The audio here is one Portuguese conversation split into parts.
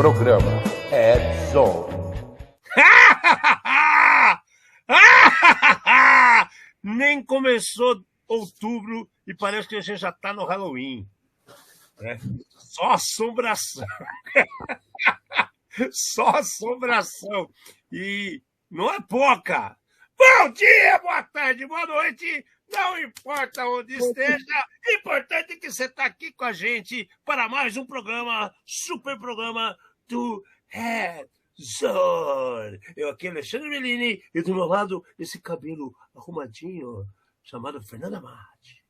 Programa Edson. Nem começou outubro e parece que a gente já está no Halloween. Né? Só assombração. Só assombração. E não é pouca. Bom dia, boa tarde, boa noite. Não importa onde esteja, importante que você está aqui com a gente para mais um programa, super programa do Edson. Eu aqui, Alexandre Bellini, e do meu lado, esse cabelo arrumadinho, chamado Fernanda Mate.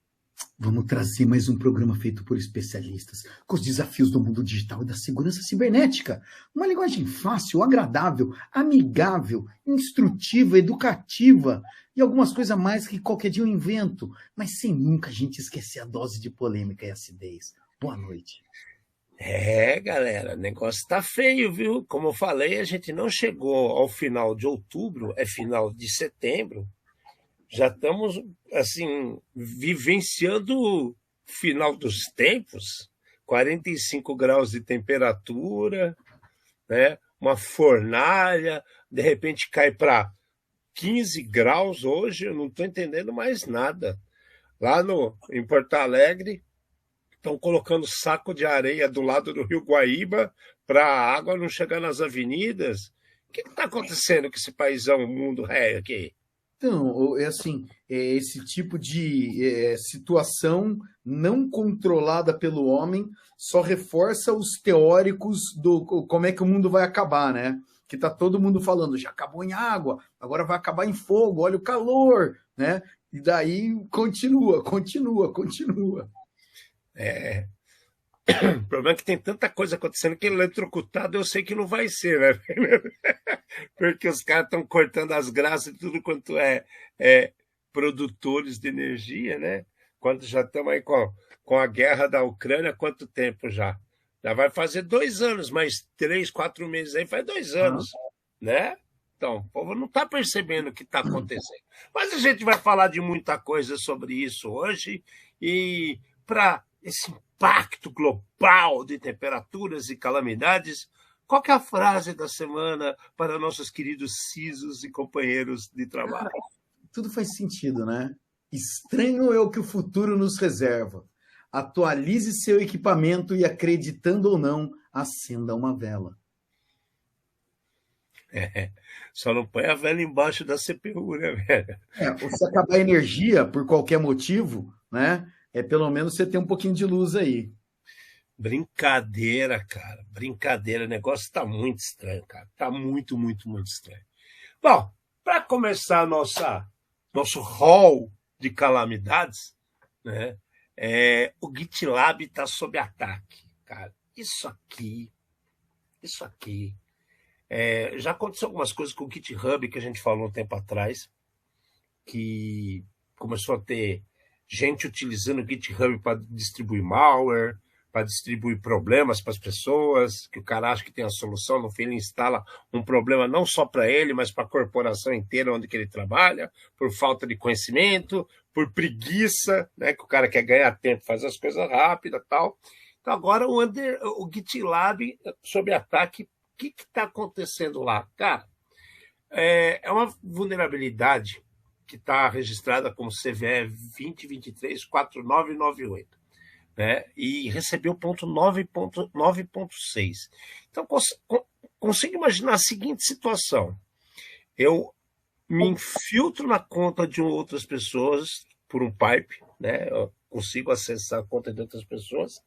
Vamos trazer mais um programa feito por especialistas, com os desafios do mundo digital e da segurança cibernética. Uma linguagem fácil, agradável, amigável, instrutiva, educativa e algumas coisas a mais que qualquer dia eu invento, mas sem nunca a gente esquecer a dose de polêmica e acidez. Boa noite. Galera, o negócio tá feio, viu? Como eu falei, a gente não chegou ao final de outubro, é final de setembro. Já estamos, assim, vivenciando o final dos tempos, 45 graus de temperatura, né? Uma fornalha, de repente cai para 15 graus hoje, eu não estou entendendo mais nada. Lá em Porto Alegre, estão colocando saco de areia do lado do Rio Guaíba para a água não chegar nas avenidas. O que está acontecendo com esse paizão, mundo ré aqui? Então, esse tipo de situação não controlada pelo homem só reforça os teóricos do como é que o mundo vai acabar, né? Que tá todo mundo falando, já acabou em água, agora vai acabar em fogo, olha o calor, né? E daí continua. O problema é que tem tanta coisa acontecendo que eletrocutado eu sei que não vai ser, né? Porque os caras estão cortando as graças de tudo quanto é produtores de energia, né? Quando já estamos aí com a guerra da Ucrânia, quanto tempo já? Já vai fazer 2 anos, mais 3, 4 meses aí faz 2 anos, né? Então, o povo não está percebendo o que está acontecendo. Mas a gente vai falar de muita coisa sobre isso hoje e para esse impacto global de temperaturas e calamidades, qual que é a frase da semana para nossos queridos CISOs e companheiros de trabalho? Tudo faz sentido, né? Estranho é o que o futuro nos reserva. Atualize seu equipamento e, acreditando ou não, acenda uma vela. Só não põe a vela embaixo da CPU, né, velho? Ou se acabar a energia por qualquer motivo, né? Pelo menos você tem um pouquinho de luz aí. Brincadeira, cara. Brincadeira. O negócio tá muito estranho, cara. Tá muito, muito, muito estranho. Bom, para começar nosso hall de calamidades, né? O GitLab está sob ataque, cara. Isso aqui. Já aconteceu algumas coisas com o GitHub que a gente falou um tempo atrás, que começou a ter gente utilizando o GitHub para distribuir malware, para distribuir problemas para as pessoas, que o cara acha que tem a solução, no fim ele instala um problema não só para ele, mas para a corporação inteira onde que ele trabalha, por falta de conhecimento, por preguiça, né, que o cara quer ganhar tempo, fazer as coisas rápidas e tal. Então agora o GitLab sob ataque, o que está acontecendo lá? Cara, é uma vulnerabilidade que está registrada como CVE 2023-4998. Né? E recebeu ponto 9.6. Então, consigo imaginar a seguinte situação. Eu me infiltro na conta de outras pessoas por um pipe, né? Eu consigo acessar a conta de outras pessoas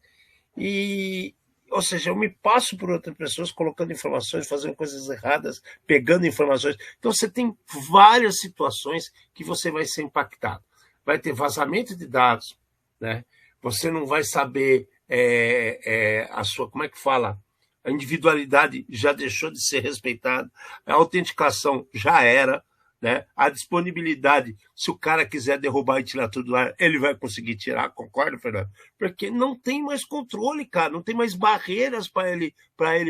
ou seja, eu me passo por outras pessoas colocando informações, fazendo coisas erradas, pegando informações. Então, você tem várias situações que você vai ser impactado. Vai ter vazamento de dados, né? Você não vai saber a sua, como é que fala? A individualidade já deixou de ser respeitada, a autenticação já era, né? A disponibilidade, se o cara quiser derrubar e tirar tudo do ar, ele vai conseguir tirar, concorda, Fernando? Porque não tem mais controle, cara, não tem mais barreiras para ele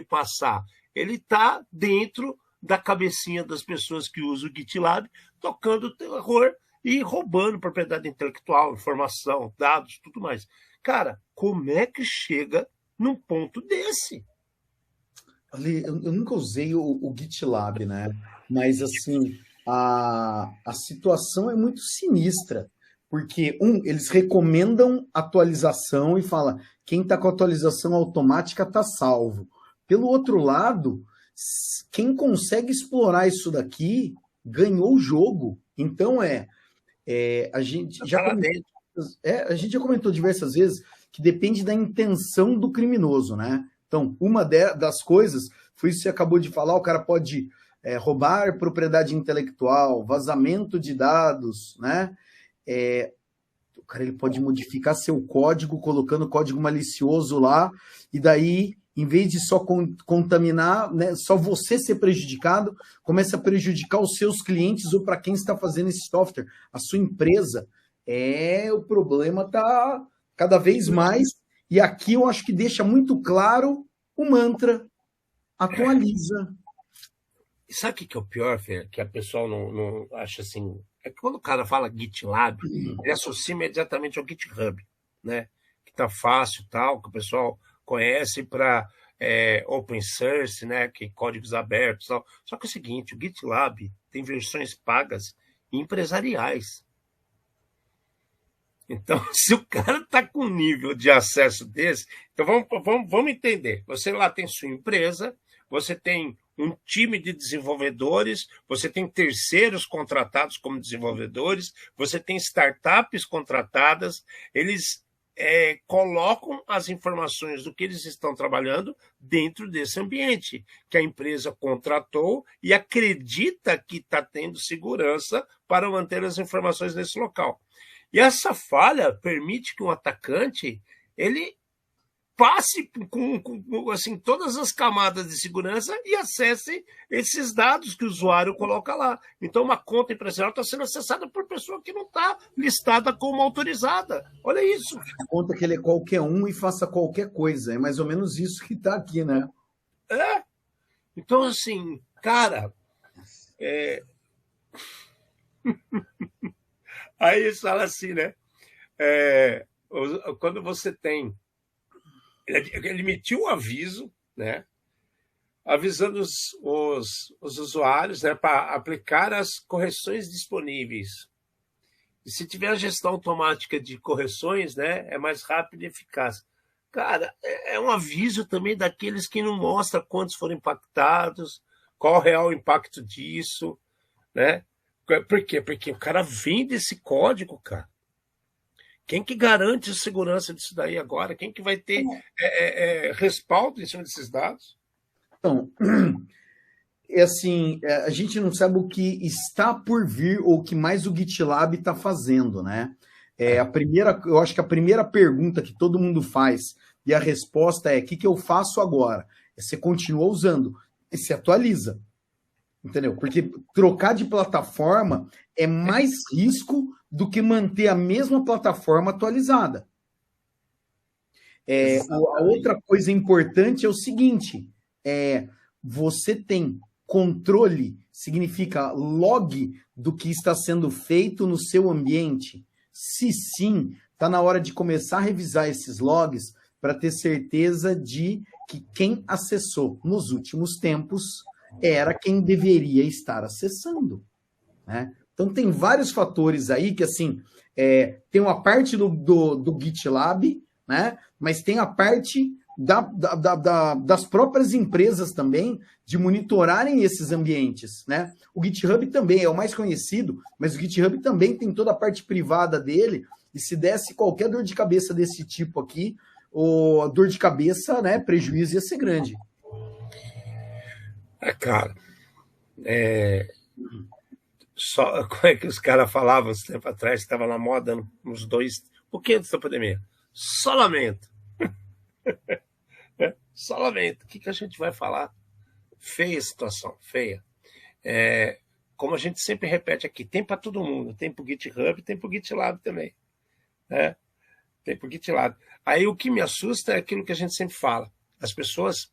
passar. Ele está dentro da cabecinha das pessoas que usam o GitLab, tocando terror e roubando propriedade intelectual, informação, dados, tudo mais. Cara, como é que chega num ponto desse? Eu nunca usei o GitLab, né? Mas assim, a situação é muito sinistra, porque eles recomendam atualização e fala quem está com atualização automática está salvo. Pelo outro lado, quem consegue explorar isso daqui ganhou o jogo. Então a gente já Tá lá comentou, dentro. a gente já comentou diversas vezes que depende da intenção do criminoso, né? Então, uma das coisas foi isso que você acabou de falar, o cara pode roubar propriedade intelectual, vazamento de dados, né? O cara ele pode modificar seu código, colocando código malicioso lá, e daí, em vez de só contaminar, né, só você ser prejudicado, começa a prejudicar os seus clientes ou para quem está fazendo esse software, a sua empresa. O problema está cada vez mais, e aqui eu acho que deixa muito claro o mantra, atualiza. E sabe o que é o pior, Fê? Que a pessoa não acha assim. É que quando o cara fala GitLab, ele associa imediatamente ao GitHub, né? Que tá fácil e tal, que o pessoal conhece para open source, né? Que códigos abertos e tal. Só que é o seguinte, o GitLab tem versões pagas e empresariais. Então, se o cara está com um nível de acesso desse, então vamos entender. Você lá tem sua empresa, você tem um time de desenvolvedores, você tem terceiros contratados como desenvolvedores, você tem startups contratadas, eles colocam as informações do que eles estão trabalhando dentro desse ambiente, que a empresa contratou e acredita que está tendo segurança para manter as informações nesse local. E essa falha permite que um atacante ele passe com assim, todas as camadas de segurança e acesse esses dados que o usuário coloca lá. Então, uma conta empresarial está sendo acessada por pessoa que não está listada como autorizada. Olha isso. Conta que ele é qualquer um e faça qualquer coisa. É mais ou menos isso que está aqui, né? Então, assim, cara... Aí eles falam assim, né? Quando você tem... Ele emitiu um aviso, né? Avisando os usuários, né, para aplicar as correções disponíveis. E se tiver a gestão automática de correções, né, é mais rápido e eficaz. Cara, é um aviso também daqueles que não mostram quantos foram impactados, qual o real impacto disso, né? Por quê? Porque o cara vende esse código, cara. Quem que garante a segurança disso daí agora? Quem que vai ter respaldo em cima desses dados? Então, assim, a gente não sabe o que está por vir ou o que mais o GitLab está fazendo, né? Eu acho que a primeira pergunta que todo mundo faz e a resposta é: o que eu faço agora? Você continua usando e se atualiza. Entendeu? Porque trocar de plataforma é mais risco do que manter a mesma plataforma atualizada. A outra coisa importante é o seguinte: você tem controle, significa log do que está sendo feito no seu ambiente? Se sim, está na hora de começar a revisar esses logs para ter certeza de que quem acessou nos últimos tempos era quem deveria estar acessando, né? Então tem vários fatores aí que, assim, tem uma parte do GitLab, né? Mas tem a parte das próprias empresas também de monitorarem esses ambientes, né? O GitHub também é o mais conhecido, mas o GitHub também tem toda a parte privada dele, e se desse qualquer dor de cabeça desse tipo aqui, a dor de cabeça, né, prejuízo ia ser grande. Cara, só, como é que os caras falavam esse tempo atrás, estava na moda, uns um pouquinho antes da pandemia? Só lamento. Só lamento. O que a gente vai falar? Feia a situação, feia. Como a gente sempre repete aqui, tem para todo mundo. Tem para o GitHub, tem para o GitLab também. Né? Tem para o GitLab. Aí o que me assusta é aquilo que a gente sempre fala. As pessoas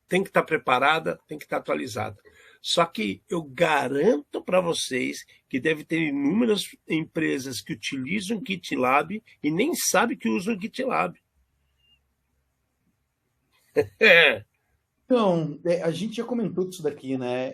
têm que estar preparadas, têm que estar atualizadas. Só que eu garanto para vocês que deve ter inúmeras empresas que utilizam o GitLab e nem sabem que usam o GitLab. Então, a gente já comentou disso daqui, né?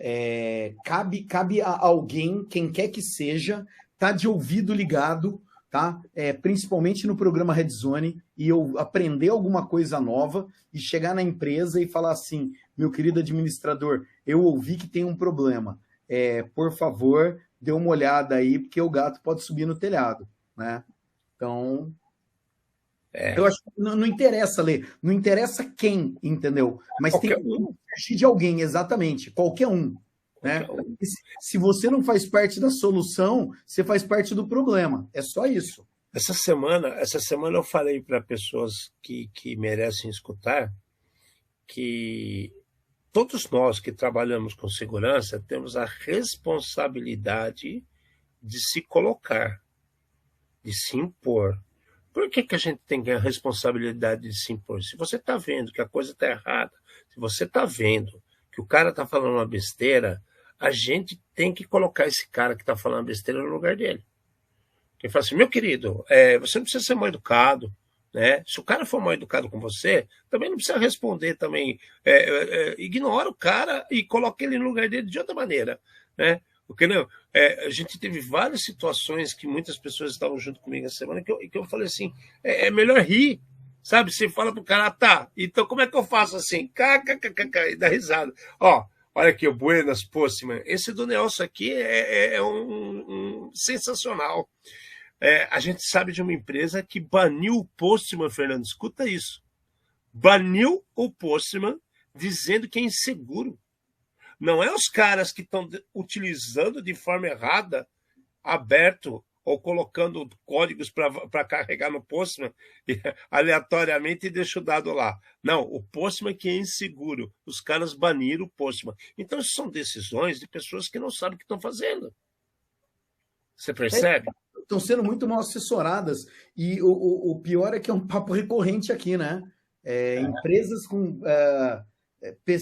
Cabe a alguém, quem quer que seja, tá de ouvido ligado, tá? Principalmente no programa Red Zone, e eu aprender alguma coisa nova e chegar na empresa e falar assim, meu querido administrador, eu ouvi que tem um problema. Por favor, dê uma olhada aí, porque o gato pode subir no telhado, né? Então, eu acho que não interessa, Lê, não interessa quem, entendeu? Mas tem Qualquer que um. partir de alguém, exatamente, qualquer um, né? Qualquer um. E se você não faz parte da solução, você faz parte do problema. É só isso. Essa semana eu falei para pessoas que merecem escutar que todos nós que trabalhamos com segurança temos a responsabilidade de se colocar, de se impor. Por que a gente tem a responsabilidade de se impor? Se você está vendo que a coisa está errada, se você está vendo que o cara está falando uma besteira, a gente tem que colocar esse cara que está falando besteira no lugar dele. Quem fala assim, meu querido, você não precisa ser mal educado, né? Se o cara for mal educado com você, também não precisa responder também. Ignora o cara e coloca ele no lugar dele de outra maneira, né? Porque não, a gente teve várias situações que muitas pessoas estavam junto comigo essa semana que eu falei assim, é melhor rir, sabe? Você fala pro cara, tá, então como é que eu faço assim? E dá risada. Ó, olha aqui, o Buenas Postman. Esse do Nelson aqui é um sensacional. A gente sabe de uma empresa que baniu o Postman, Fernando, escuta isso. Baniu o Postman dizendo que é inseguro. Não é os caras que estão utilizando de forma errada, aberto, ou colocando códigos para carregar no Postman aleatoriamente e deixa o dado lá. Não, o Postman que é inseguro. Os caras baniram o Postman. Então, isso são decisões de pessoas que não sabem o que estão fazendo. Você percebe? Estão sendo muito mal assessoradas. E o pior é que é um papo recorrente aqui, né? Empresas com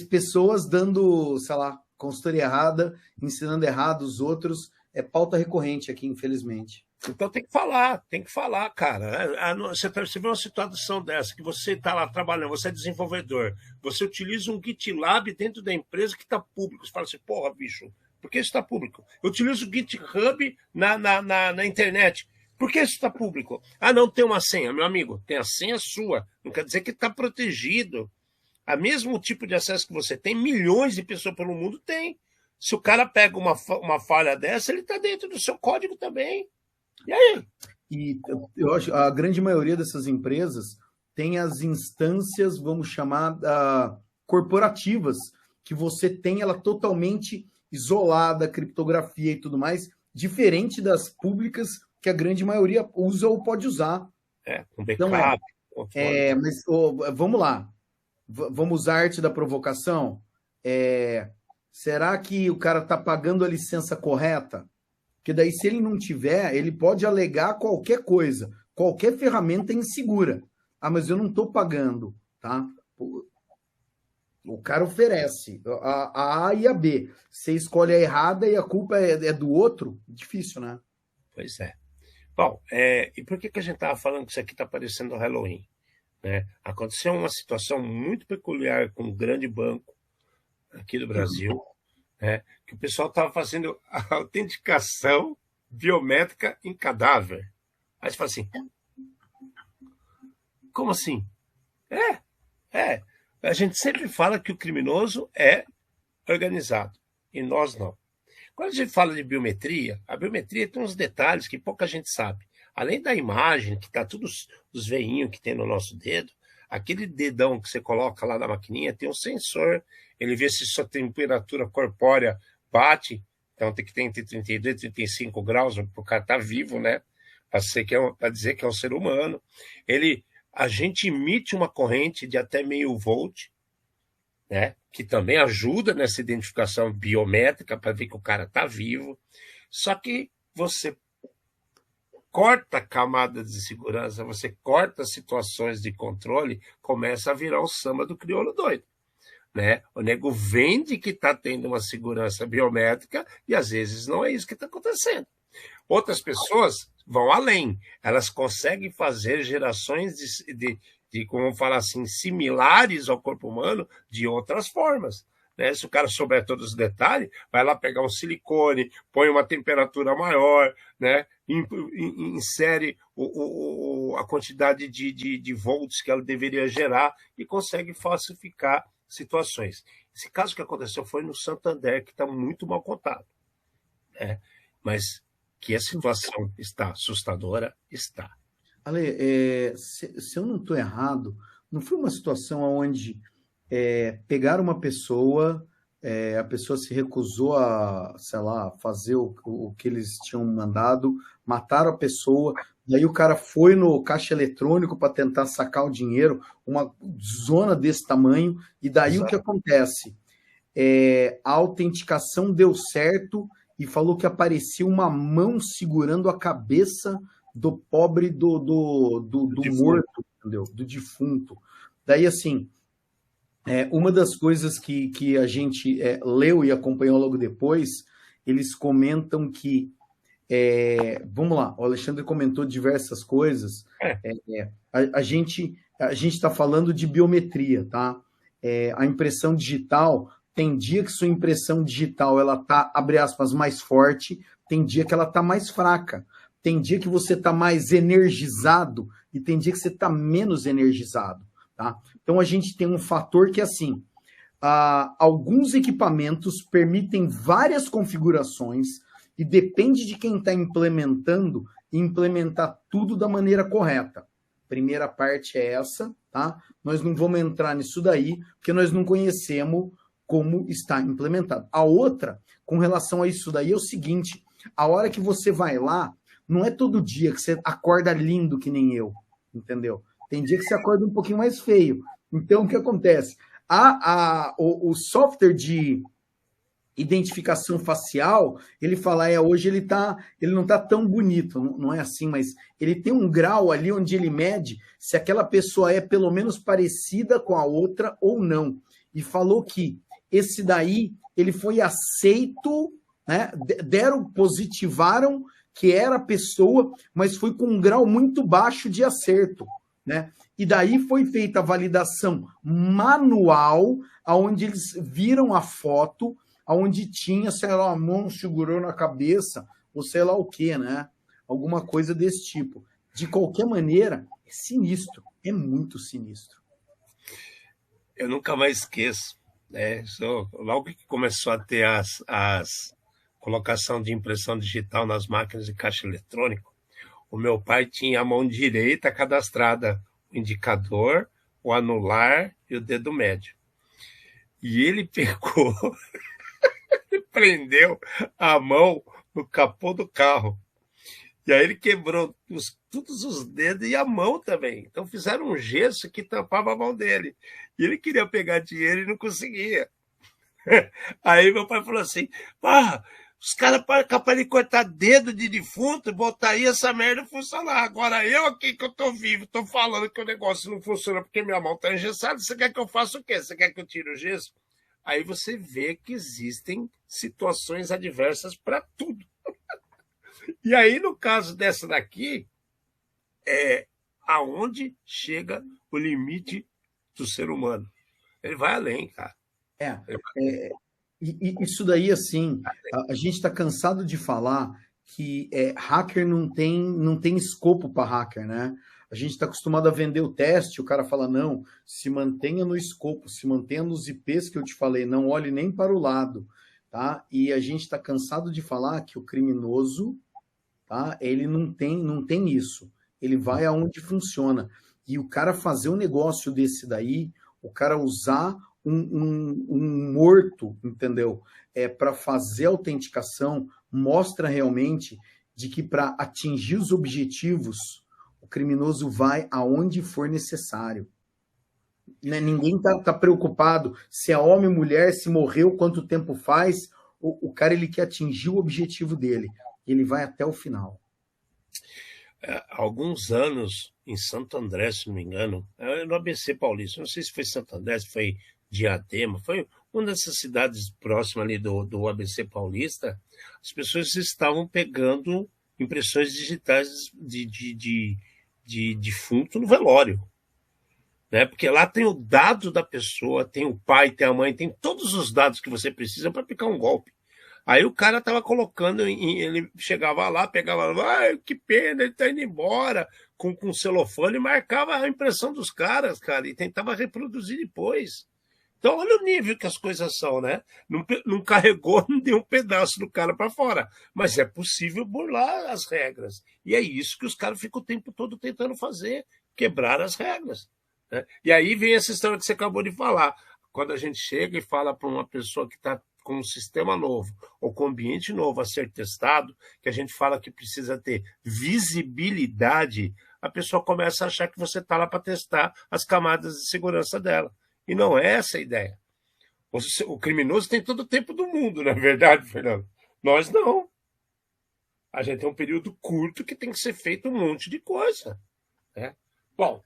pessoas dando, sei lá, consultoria errada, ensinando errado os outros. É pauta recorrente aqui, infelizmente. Então tem que falar, cara. Você vê uma situação dessa, que você está lá trabalhando, você é desenvolvedor, você utiliza um GitLab dentro da empresa que está público. Você fala assim, porra, bicho, por que isso está público? Eu utilizo o GitHub na internet. Por que isso está público? Ah, não, tem uma senha, meu amigo, tem a senha sua. Não quer dizer que está protegido. O mesmo tipo de acesso que você tem, milhões de pessoas pelo mundo têm. Se o cara pega uma falha dessa, ele está dentro do seu código também. E aí? E eu acho a grande maioria dessas empresas tem as instâncias, vamos chamar, corporativas, que você tem ela totalmente isolada, criptografia e tudo mais, diferente das públicas que a grande maioria usa ou pode usar. Com backup. Então, mas vamos lá. Vamos usar a arte da provocação? Será que o cara está pagando a licença correta? Porque daí, se ele não tiver, ele pode alegar qualquer coisa. Qualquer ferramenta é insegura. Ah, mas eu não estou pagando, tá? O cara oferece a A e a B. Você escolhe a errada e a culpa é do outro? Difícil, né? Pois é. Bom, e por que a gente estava falando que isso aqui está parecendo Halloween? Né? Aconteceu uma situação muito peculiar com um grande banco aqui do Brasil, né? Que o pessoal estava fazendo a autenticação biométrica em cadáver. Aí você fala assim, como assim? A gente sempre fala que o criminoso é organizado, e nós não. Quando a gente fala de biometria, a biometria tem uns detalhes que pouca gente sabe. Além da imagem, que está todos os veinhos que tem no nosso dedo, aquele dedão que você coloca lá na maquininha tem um sensor, ele vê se sua temperatura corpórea bate, então tem que ter entre 32 e 35 graus, para o cara estar vivo, né? Para dizer que é um ser humano. A gente emite uma corrente de até 0,5 volt, né? Que também ajuda nessa identificação biométrica para ver que o cara está vivo. Só que você corta camadas de segurança, você corta situações de controle, começa a virar o samba do crioulo doido. Né? O nego vende que está tendo uma segurança biométrica e às vezes não é isso que está acontecendo. Outras pessoas vão além, elas conseguem fazer gerações como falar assim, similares ao corpo humano de outras formas. Né? Se o cara souber todos os detalhes, vai lá pegar um silicone, põe uma temperatura maior, né? Insere a quantidade de volts que ela deveria gerar e consegue falsificar situações. Esse caso que aconteceu foi no Santander, que está muito mal contado. Né? Mas que a situação está assustadora, está. Ale, se eu não estou errado, não foi uma situação onde pegaram uma pessoa, a pessoa se recusou a, sei lá, fazer o que eles tinham mandado, mataram a pessoa, daí o cara foi no caixa eletrônico para tentar sacar o dinheiro, uma zona desse tamanho, e daí Exato. o que acontece? A autenticação deu certo e falou que aparecia uma mão segurando a cabeça do pobre do morto, entendeu? Do defunto. Daí, assim, uma das coisas que a gente leu e acompanhou logo depois, eles comentam que, vamos lá, o Alexandre comentou diversas coisas, a gente está falando de biometria, tá? A impressão digital, tem dia que sua impressão digital ela tá, abre aspas, mais forte, tem dia que ela tá mais fraca. Tem dia que você está mais energizado e tem dia que você está menos energizado. Tá? Então, a gente tem um fator que, assim, alguns equipamentos permitem várias configurações e depende de quem está implementando e implementar tudo da maneira correta. Primeira parte é essa, tá? Nós não vamos entrar nisso daí, porque nós não conhecemos como está implementado. A outra, com relação a isso daí, é o seguinte, a hora que você vai lá, não é todo dia que você acorda lindo que nem eu, entendeu? Tem dia que você acorda um pouquinho mais feio. Então, o que acontece? O software de identificação facial, ele fala, hoje ele não está tão bonito, não é assim, mas ele tem um grau ali onde ele mede se aquela pessoa é pelo menos parecida com a outra ou não. E falou que esse daí, ele foi aceito, né? Positivaram que era a pessoa, mas foi com um grau muito baixo de acerto, né? E daí foi feita a validação manual, onde eles viram a foto, onde tinha, sei lá, a mão segurou na cabeça, ou sei lá o quê, né? Alguma coisa desse tipo. De qualquer maneira, é sinistro, é muito sinistro. Eu nunca mais esqueço, né? Logo que começou a ter as colocação de impressão digital nas máquinas de caixa eletrônico, o meu pai tinha a mão direita cadastrada, o indicador, o anular e o dedo médio. E ele pegou e prendeu a mão no capô do carro. E aí ele quebrou todos os dedos e a mão também. Então fizeram um gesso que tampava a mão dele. E ele queria pegar dinheiro e não conseguia. Aí meu pai falou assim, os caras capaz de cortar dedo de defunto e botar aí essa merda funcionar. Agora eu aqui que eu tô vivo, tô falando que o negócio não funciona porque minha mão tá engessada, você quer que eu faça o quê? Você quer que eu tire o gesso? Aí você vê que existem situações adversas para tudo. E aí, no caso dessa daqui, aonde chega o limite do ser humano. Ele vai além, cara. Isso daí, assim, a gente está cansado de falar que hacker não tem escopo para hacker, né? A gente está acostumado a vender o teste, o cara fala, não, se mantenha no escopo, se mantenha nos IPs que eu te falei, não olhe nem para o lado, tá? E a gente está cansado de falar que o criminoso, tá? Ele não tem isso. Ele vai aonde funciona. E o cara fazer um negócio desse daí, o cara usar um morto, entendeu? Para fazer a autenticação, mostra realmente de que para atingir os objetivos, o criminoso vai aonde for necessário. Né? Ninguém tá preocupado se é homem, mulher, se morreu, quanto tempo faz. O cara ele quer atingir o objetivo dele. Ele vai até o final. Há alguns anos, em Santo André, se não me engano, no ABC Paulista, não sei se foi Santo André, se foi Diadema, foi uma dessas cidades próximas ali do ABC Paulista, as pessoas estavam pegando impressões digitais de defunto no velório. né? Porque lá tem o dado da pessoa, tem o pai, tem a mãe, tem todos os dados que você precisa para aplicar um golpe. Aí o cara estava colocando, ele chegava lá, pegava, que pena, ele está indo embora, com celofane, e marcava a impressão dos caras, cara, e tentava reproduzir depois. Então, olha o nível que as coisas são, né? Não carregou nenhum pedaço do cara para fora. Mas é possível burlar as regras. E é isso que os caras ficam o tempo todo tentando fazer, quebrar as regras, né? E aí vem essa história que você acabou de falar. Quando a gente chega e fala para uma pessoa que está com um sistema novo ou com um ambiente novo a ser testado, que a gente fala que precisa ter visibilidade, a pessoa começa a achar que você está lá para testar as camadas de segurança dela. E não é essa a ideia. O criminoso tem todo o tempo do mundo, não é verdade, Fernando? Nós não. A gente tem um período curto que tem que ser feito um monte de coisa, né? Bom,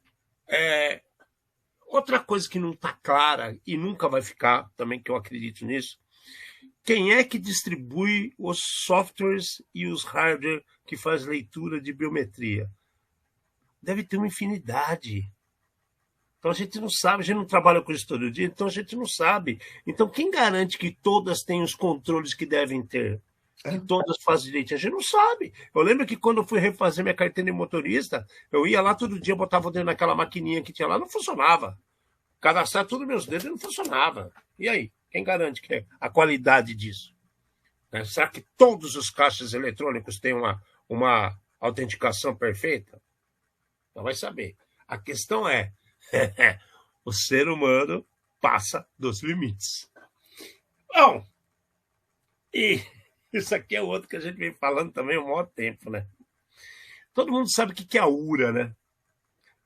outra coisa que não está clara e nunca vai ficar, também que eu acredito nisso, quem é que distribui os softwares e os hardware que faz leitura de biometria? Deve ter uma infinidade. Então a gente não sabe, a gente não trabalha com isso todo dia, então a gente não sabe. Então quem garante que todas têm os controles que devem ter? Que todas fazem direito? A gente não sabe. Eu lembro que quando eu fui refazer minha carteira de motorista, eu ia lá todo dia, botava o dedo naquela maquininha que tinha lá, não funcionava. Cadastrar todos os meus dedos não funcionava. E aí? Quem garante que é a qualidade disso? Será que todos os caixas eletrônicos têm uma autenticação perfeita? Não vai saber. A questão é, o ser humano passa dos limites. Bom, e isso aqui é outro que a gente vem falando também há um maior tempo, né? Todo mundo sabe o que é a URA, né?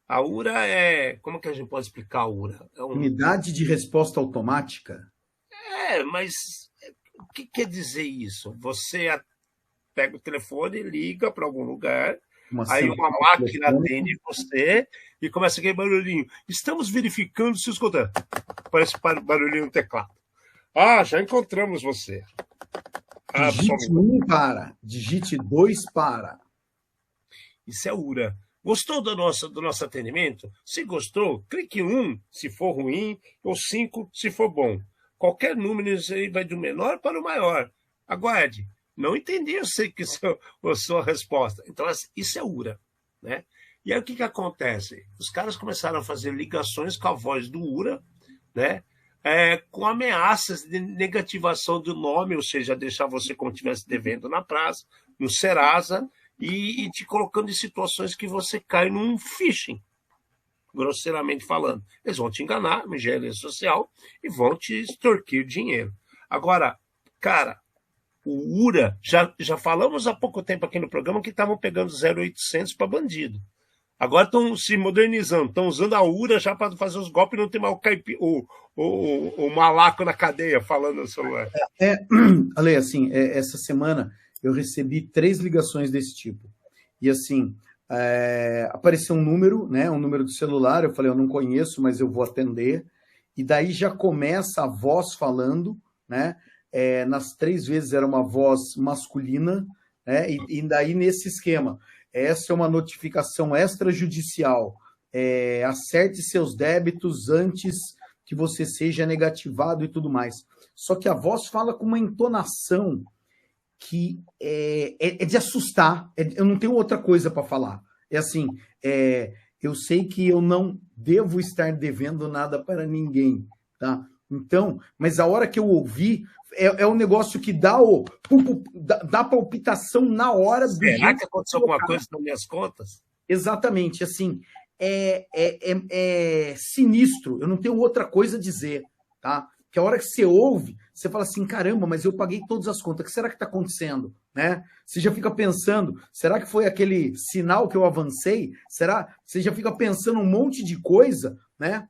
A URA é... Como que a gente pode explicar a URA? Unidade de resposta automática. Mas o que quer dizer isso? Você pega o telefone, liga para algum lugar, aí uma máquina atende você e começa aquele barulhinho. Estamos verificando seus contatos. Parece barulhinho no teclado. Já encontramos você. Digite 1 para, digite 2 para. Isso é URA. Gostou do nosso atendimento? Se gostou, clique 1 se for ruim ou 5 se for bom. Qualquer número aí vai do menor para o maior. Aguarde. Não entendi, eu sei que a sua resposta. Então, isso é URA, né? E aí o que acontece? Os caras começaram a fazer ligações com a voz do URA, né? Com ameaças de negativação do nome, ou seja, deixar você como se estivesse devendo na praça, no Serasa, e te colocando em situações que você cai num phishing, grosseiramente falando. Eles vão te enganar, uma engenharia social, e vão te extorquir dinheiro. Agora, cara, o URA, já falamos há pouco tempo aqui no programa que estavam pegando 0800 para bandido. Agora estão se modernizando, estão usando a URA já para fazer os golpes e não tem mais o malaco na cadeia falando no celular. Ale, assim, essa semana eu recebi 3 ligações desse tipo. E assim, apareceu um número, né? Um número do celular, eu falei, eu não conheço, mas eu vou atender. E daí já começa a voz falando, né? Nas 3 vezes era uma voz masculina, né? E daí nesse esquema, essa é uma notificação extrajudicial, acerte seus débitos antes que você seja negativado e tudo mais. Só que a voz fala com uma entonação que é de assustar, eu não tenho outra coisa para falar. É assim, eu sei que eu não devo estar devendo nada para ninguém, tá? Então, mas a hora que eu ouvi, é um negócio que dá palpitação na hora. Será que aconteceu alguma coisa nas minhas contas? Exatamente, assim, é sinistro, eu não tenho outra coisa a dizer, tá? Que a hora que você ouve, você fala assim, caramba, mas eu paguei todas as contas, o que será que está acontecendo? Né? Você já fica pensando, será que foi aquele sinal que eu avancei? Você já fica pensando um monte de coisa, né?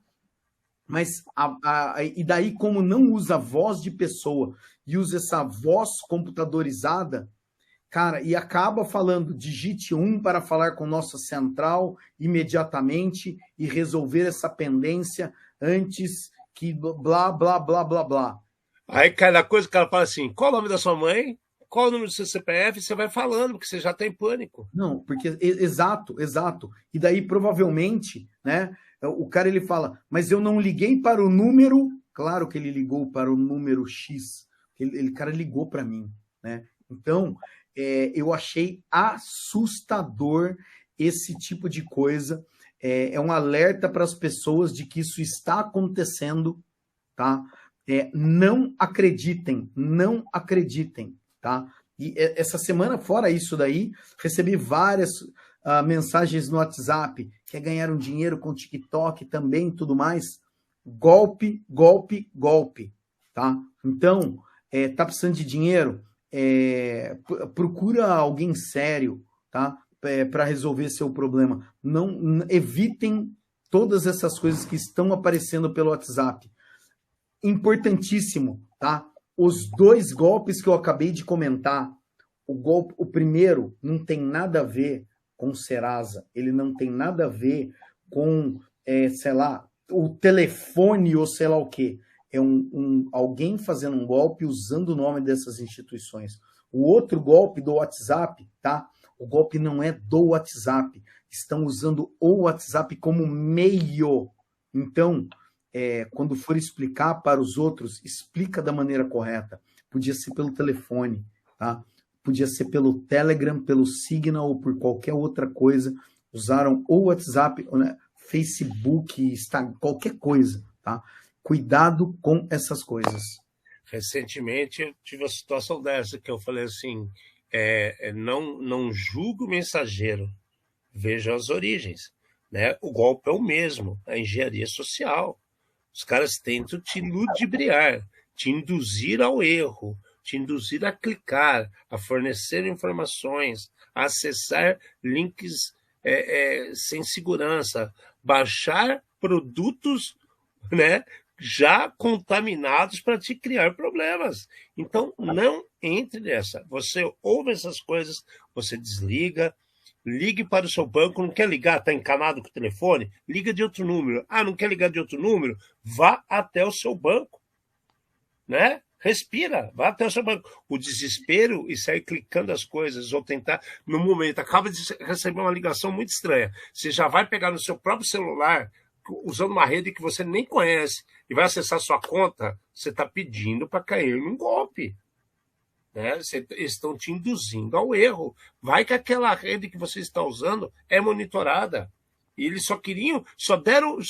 Mas, e daí, como não usa voz de pessoa e usa essa voz computadorizada, cara, e acaba falando, digite 1 para falar com nossa central imediatamente e resolver essa pendência antes que blá, blá, blá, blá, blá. Aí cada coisa o cara fala assim, qual o nome da sua mãe? Qual o número do seu CPF? Você vai falando, porque você já está em pânico. Não, porque, exato. E daí, provavelmente, né, O cara ele fala, mas eu não liguei para o número. Claro que ele ligou para o número X. O cara ligou para mim, né? Então, eu achei assustador esse tipo de coisa. É um alerta para as pessoas de que isso está acontecendo, tá? Não acreditem, não acreditem, tá? E essa semana, fora isso daí, recebi várias mensagens no WhatsApp, que ganharam dinheiro com TikTok também, tudo mais. Golpe, golpe, golpe, tá? Então, tá precisando de dinheiro? Procura alguém sério, tá? Para resolver seu problema. Não evitem todas essas coisas que estão aparecendo pelo WhatsApp. Importantíssimo, tá? Os 2 golpes que eu acabei de comentar, o primeiro não tem nada a ver com Serasa, ele não tem nada a ver com, sei lá, o telefone ou sei lá o quê. É alguém fazendo um golpe usando o nome dessas instituições. O outro golpe do WhatsApp, tá? O golpe não é do WhatsApp. Estão usando o WhatsApp como meio. Então, quando for explicar para os outros, explica da maneira correta. Podia ser pelo telefone, tá? Podia ser pelo Telegram, pelo Signal ou por qualquer outra coisa. Usaram o WhatsApp, né? Facebook, Instagram, qualquer coisa, tá? Cuidado com essas coisas. Recentemente eu tive uma situação dessa, que eu falei assim, não julgue o mensageiro, veja as origens, né? O golpe é o mesmo, a engenharia social. Os caras tentam te ludibriar, te induzir ao erro, te induzir a clicar, a fornecer informações, a acessar links sem segurança, baixar produtos, né, já contaminados para te criar problemas. Então, não entre nessa. Você ouve essas coisas, você desliga, ligue para o seu banco, não quer ligar, está encanado com o telefone? Liga de outro número. Ah, não quer ligar de outro número? Vá até o seu banco, né? Respira, vá até o seu banco. O desespero e sair clicando as coisas ou tentar, no momento, acaba de receber uma ligação muito estranha. Você já vai pegar no seu próprio celular, usando uma rede que você nem conhece, e vai acessar sua conta, você está pedindo para cair num golpe. Né? Eles estão te induzindo ao erro. Vai que aquela rede que você está usando é monitorada. E eles só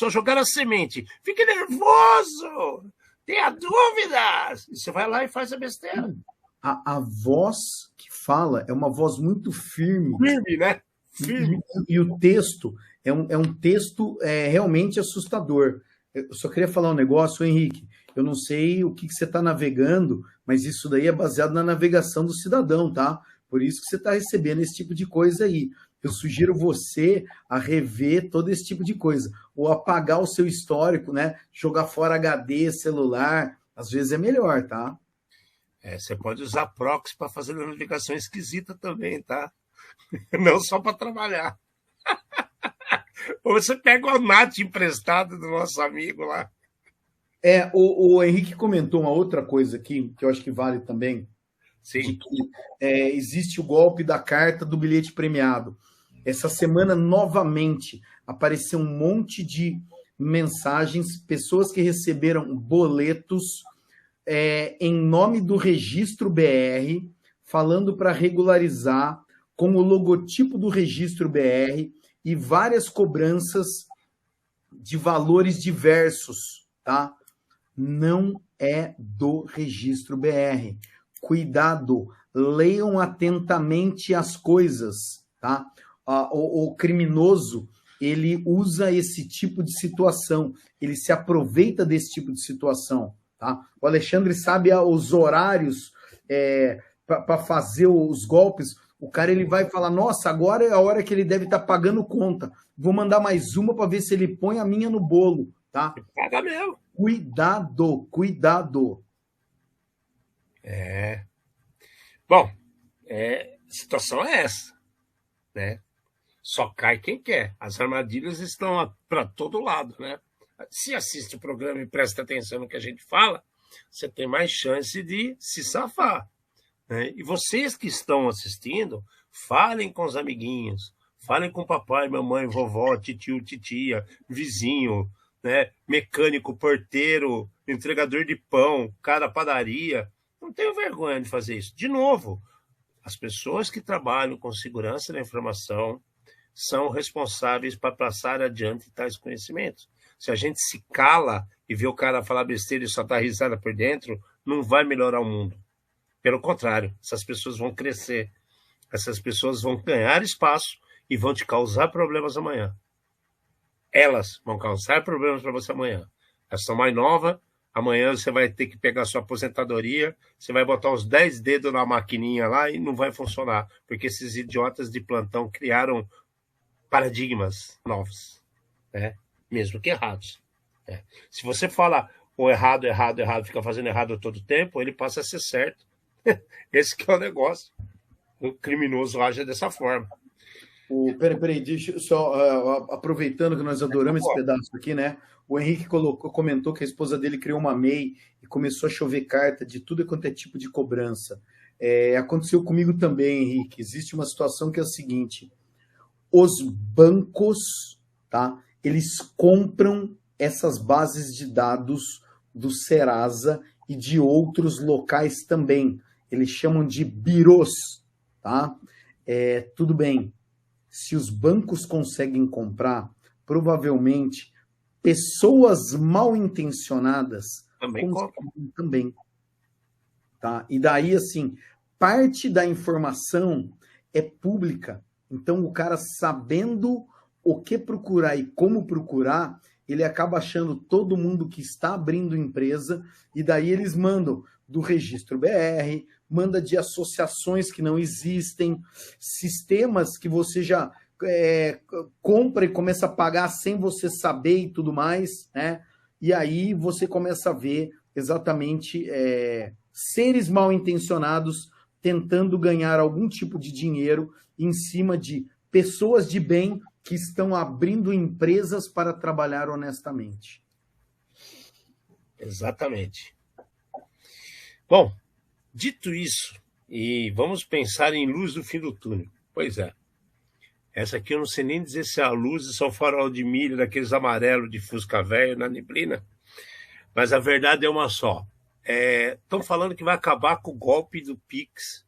jogaram a semente. Fique nervoso! Tenha dúvidas! E você vai lá e faz a besteira. A voz que fala é uma voz muito firme. Firme, né? Firme. E o texto é um texto realmente assustador. Eu só queria falar um negócio, Henrique. Eu não sei o que você está navegando, mas isso daí é baseado na navegação do cidadão, tá? Por isso que você está recebendo esse tipo de coisa aí. Eu sugiro você a rever todo esse tipo de coisa. Ou apagar o seu histórico, né? Jogar fora HD, celular. Às vezes é melhor, tá? Você pode usar proxy para fazer navegação esquisita também, tá? Não só para trabalhar. Ou você pega o NAT emprestado do nosso amigo lá. O Henrique comentou uma outra coisa aqui, que eu acho que vale também. Sim. De que existe o golpe da carta do bilhete premiado. Essa semana, novamente, apareceu um monte de mensagens, pessoas que receberam boletos em nome do Registro BR, falando para regularizar com o logotipo do Registro BR e várias cobranças de valores diversos, tá? Não é do Registro BR. Cuidado, leiam atentamente as coisas, tá? O criminoso, ele usa esse tipo de situação, ele se aproveita desse tipo de situação, tá? O Alexandre sabe os horários para fazer os golpes. O cara ele vai falar, nossa, agora é a hora que ele deve estar pagando conta. Vou mandar mais uma para ver se ele põe a minha no bolo, tá? Paga mesmo. Cuidado, cuidado. Bom, a situação é essa, né? Só cai quem quer. As armadilhas estão para todo lado, né? Se assiste o programa e presta atenção no que a gente fala, você tem mais chance de se safar, né? E vocês que estão assistindo, falem com os amiguinhos, Falem com papai, mamãe, vovó, titio, titia, vizinho, né? Mecânico, porteiro, entregador de pão, cara da padaria. Não tenho vergonha de fazer isso. De novo, as pessoas que trabalham com segurança da informação são responsáveis para passar adiante tais conhecimentos. Se a gente se cala e vê o cara falar besteira e só dar risada por dentro, não vai melhorar o mundo. Pelo contrário, essas pessoas vão crescer, essas pessoas vão ganhar espaço e vão te causar problemas amanhã. Elas vão causar problemas para você amanhã. Elas são mais novas, amanhã você vai ter que pegar sua aposentadoria, você vai botar os 10 dedos na maquininha lá e não vai funcionar, porque esses idiotas de plantão criaram paradigmas novos, né? Mesmo que errados. Né? Se você fala o errado, fica fazendo errado todo tempo, ele passa a ser certo. Esse que é o negócio. O criminoso age dessa forma. Peraí, deixa eu só, aproveitando que nós adoramos esse pedaço aqui, né? O Henrique comentou que a esposa dele criou uma MEI e começou a chover carta de tudo quanto é tipo de cobrança. Aconteceu comigo também, Henrique. Existe uma situação que é a seguinte: os bancos, tá? Eles compram essas bases de dados do Serasa e de outros locais também. Eles chamam de birôs, tá? Tudo bem. Se os bancos conseguem comprar, provavelmente pessoas mal intencionadas também. Tá? E daí, assim, parte da informação é pública. Então, o cara sabendo o que procurar e como procurar, ele acaba achando todo mundo que está abrindo empresa, e daí eles mandam do registro BR, manda de associações que não existem, sistemas que você já compra e começa a pagar sem você saber e tudo mais, né? E aí você começa a ver exatamente seres mal intencionados tentando ganhar algum tipo de dinheiro em cima de pessoas de bem que estão abrindo empresas para trabalhar honestamente. Exatamente. Bom, dito isso, e vamos pensar em luz do fim do túnel. Pois é. Essa aqui eu não sei nem dizer se é a luz ou se é o farol de milho daqueles amarelos de Fusca velho na neblina. Mas a verdade é uma só. Estão falando que vai acabar com o golpe do Pix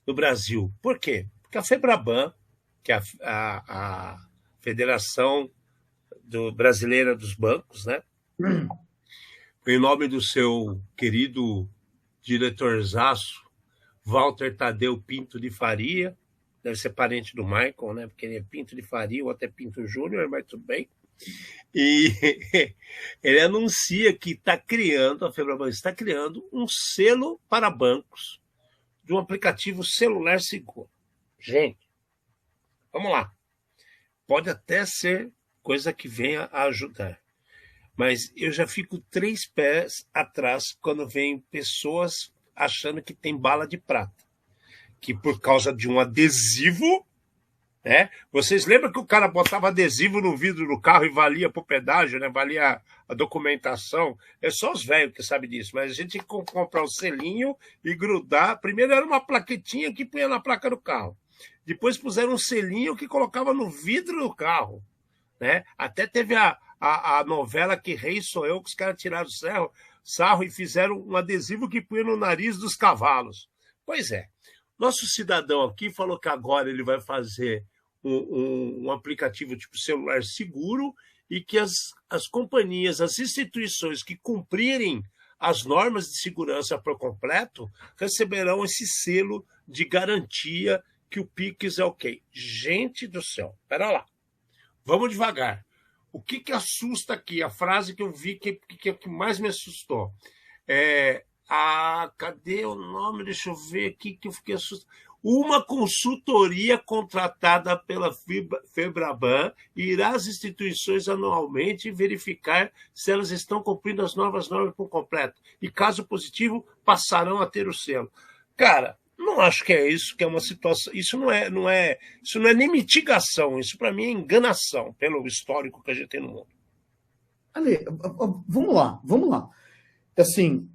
no Brasil. Por quê? Porque a FEBRABAN, que é a Federação Brasileira dos Bancos, né? Em nome do seu querido diretorzaço, Walter Tadeu Pinto de Faria, deve ser parente do Michael, né? Porque ele é Pinto de Faria, ou até Pinto Júnior, mas tudo bem. E ele anuncia que a FEBRABAN está criando um selo para bancos de um aplicativo celular seguro. Gente, vamos lá. Pode até ser coisa que venha a ajudar. Mas eu já fico 3 pés atrás quando vem pessoas achando que tem bala de prata. Que por causa de um adesivo, né? Vocês lembram que o cara botava adesivo no vidro do carro e valia para o pedágio, né? Valia a documentação? É só os velhos que sabem disso, mas a gente tinha que comprar o selinho e grudar. Primeiro era uma plaquetinha que punha na placa do carro. Depois puseram um selinho que colocava no vidro do carro, né? Até teve a novela Que Rei Sou Eu, que os caras tiraram sarro e fizeram um adesivo que punha no nariz dos cavalos. Pois é. Nosso cidadão aqui falou que agora ele vai fazer um aplicativo tipo celular seguro e que as companhias, as instituições que cumprirem as normas de segurança por completo receberão esse selo de garantia que o Pix é ok. Gente do céu, pera lá. Vamos devagar. O que assusta aqui? A frase que eu vi que mais me assustou. Cadê o nome? Deixa eu ver aqui que eu fiquei assustado. Uma consultoria contratada pela FEBRABAN irá às instituições anualmente verificar se elas estão cumprindo as novas normas por completo. E, caso positivo, passarão a ter o selo. Cara, não acho que é isso, que é uma situação. Isso não é nem mitigação, isso para mim é enganação, pelo histórico que a gente tem no mundo. Ale, vamos lá. Assim,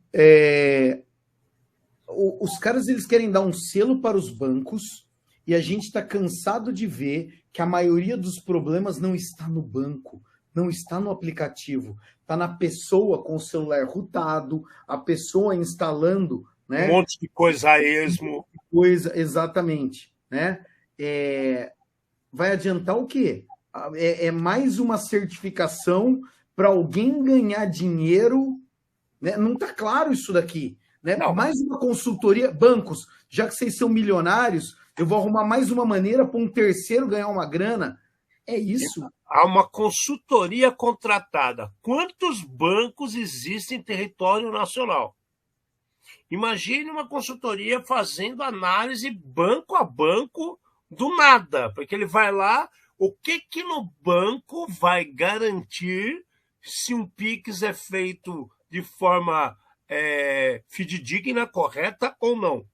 os caras eles querem dar um selo para os bancos E a gente está cansado de ver que a maioria dos problemas não está no banco, não está no aplicativo, está na pessoa com o celular rootado, a pessoa instalando, né? Um monte de coisa a esmo. Coisa, exatamente, né? Vai adiantar o quê? É mais uma certificação para alguém ganhar dinheiro, né? Não está claro isso daqui, né? Não. Mais uma consultoria, bancos, já que vocês são milionários, eu vou arrumar mais uma maneira para um terceiro ganhar uma grana. É isso. Há uma consultoria contratada. Quantos bancos existem em território nacional? Imagine uma consultoria fazendo análise banco a banco do nada, porque ele vai lá, o que no banco vai garantir se um Pix é feito de forma fidedigna, correta ou não.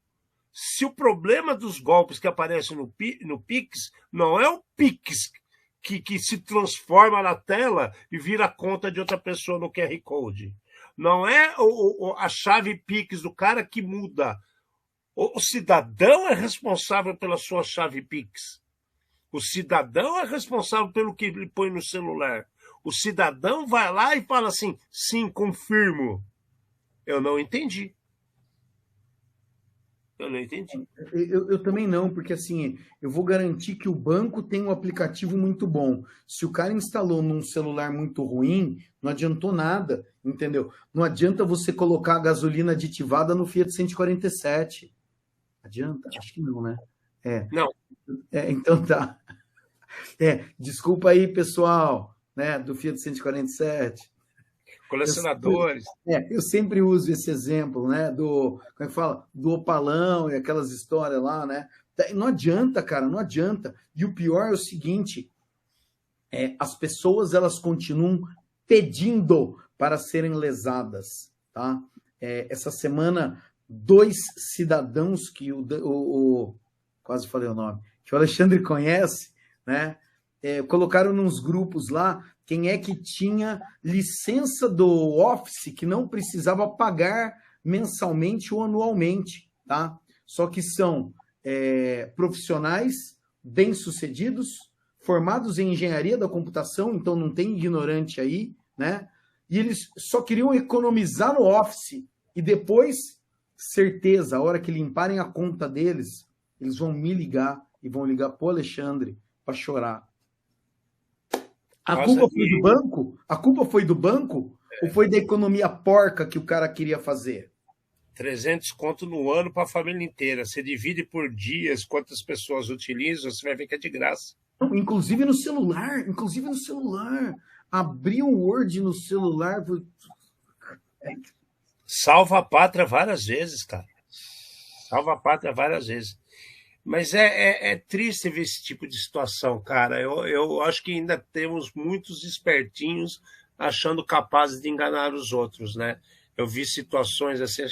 Se o problema dos golpes que aparecem no Pix não é o Pix que se transforma na tela e vira a conta de outra pessoa no QR Code. Não é a chave Pix do cara que muda. O cidadão é responsável pela sua chave Pix. O cidadão é responsável pelo que ele põe no celular. O cidadão vai lá e fala assim, sim, confirmo. Eu não entendi. Eu não entendi. Eu também não, porque assim, eu vou garantir que o banco tem um aplicativo muito bom. Se o cara instalou num celular muito ruim, não adiantou nada, entendeu? Não adianta você colocar a gasolina aditivada no Fiat 147. Adianta? Acho que não, né? Não. Então tá. Desculpa aí, pessoal, né, do Fiat 147. Colecionadores. Eu sempre uso esse exemplo, né? Como é que fala? Do opalão e aquelas histórias lá, né? Não adianta, cara, não adianta. E o pior é o seguinte: as pessoas elas continuam pedindo para serem lesadas, tá? Essa semana, 2 cidadãos que quase falei o nome, que o Alexandre conhece, né? Colocaram nos grupos lá quem é que tinha licença do Office que não precisava pagar mensalmente ou anualmente, tá? Só que são profissionais bem-sucedidos, formados em engenharia da computação, então não tem ignorante aí, né? E eles só queriam economizar no Office e depois, certeza, a hora que limparem a conta deles, eles vão me ligar e vão ligar pro Alexandre para chorar. A culpa foi do banco? A culpa foi do banco? Ou foi da economia porca que o cara queria fazer? 300 conto no ano para a família inteira. Você divide por dias quantas pessoas utilizam, você vai ver que é de graça. Não, inclusive no celular. Abrir o Word no celular. Salva a pátria várias vezes, cara. Salva a pátria várias vezes. Mas é triste ver esse tipo de situação, cara. Eu acho que ainda temos muitos espertinhos achando capazes de enganar os outros, né? Eu vi situações assim,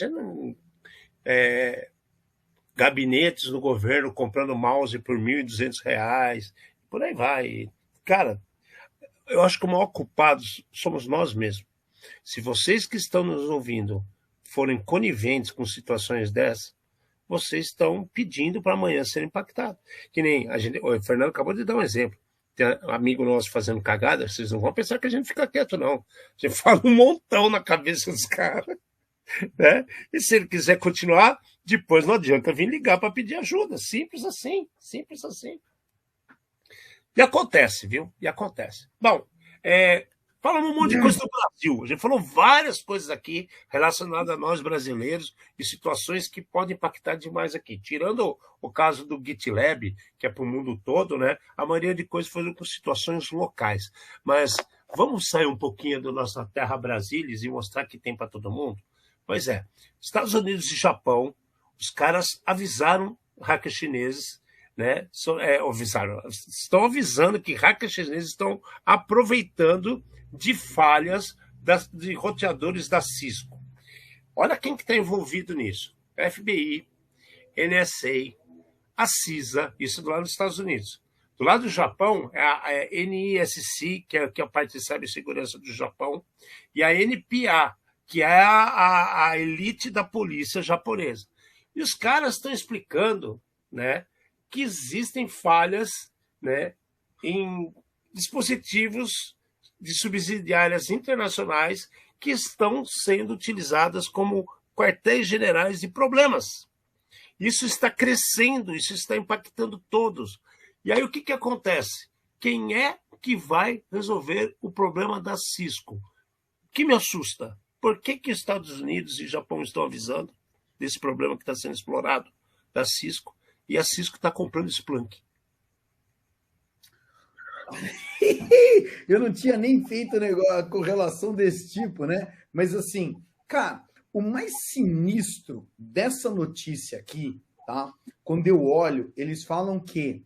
gabinetes no governo comprando mouse por R$1.200, por aí vai. Cara, eu acho que o maior culpado somos nós mesmos. Se vocês que estão nos ouvindo forem coniventes com situações dessas, vocês estão pedindo para amanhã ser impactado. Que nem o Fernando acabou de dar um exemplo. Tem um amigo nosso fazendo cagada, vocês não vão pensar que a gente fica quieto, não. A gente fala um montão na cabeça dos caras. Né? E se ele quiser continuar, depois não adianta vir ligar para pedir ajuda. Simples assim, simples assim. E acontece, viu? E acontece. Bom, falamos um monte de coisa do Brasil. A gente falou várias coisas aqui relacionadas a nós brasileiros e situações que podem impactar demais aqui. Tirando o caso do GitLab, que é para o mundo todo, né? A maioria de coisas foram com situações locais. Mas vamos sair um pouquinho da nossa terra Brasília e mostrar que tem para todo mundo? Pois é. Estados Unidos e Japão, os caras avisaram hackers chineses, né? Estão avisando que hackers chineses estão aproveitando de falhas de roteadores da Cisco. Olha quem que está envolvido nisso. FBI, NSA, a CISA, isso do lado dos Estados Unidos. Do lado do Japão, é a NISC, que é a parte de cibersegurança do Japão, e a NPA, que é a elite da polícia japonesa. E os caras estão explicando, né, que existem falhas, né, em dispositivos de subsidiárias internacionais que estão sendo utilizadas como quartéis generais de problemas. Isso está crescendo, isso está impactando todos. E aí o que acontece? Quem é que vai resolver o problema da Cisco? O que me assusta? Por que Estados Unidos e Japão estão avisando desse problema que está sendo explorado da Cisco e a Cisco está comprando Splunk? Eu não tinha nem feito a correlação desse tipo, né? Mas assim, cara, o mais sinistro dessa notícia aqui, tá? Quando eu olho, eles falam que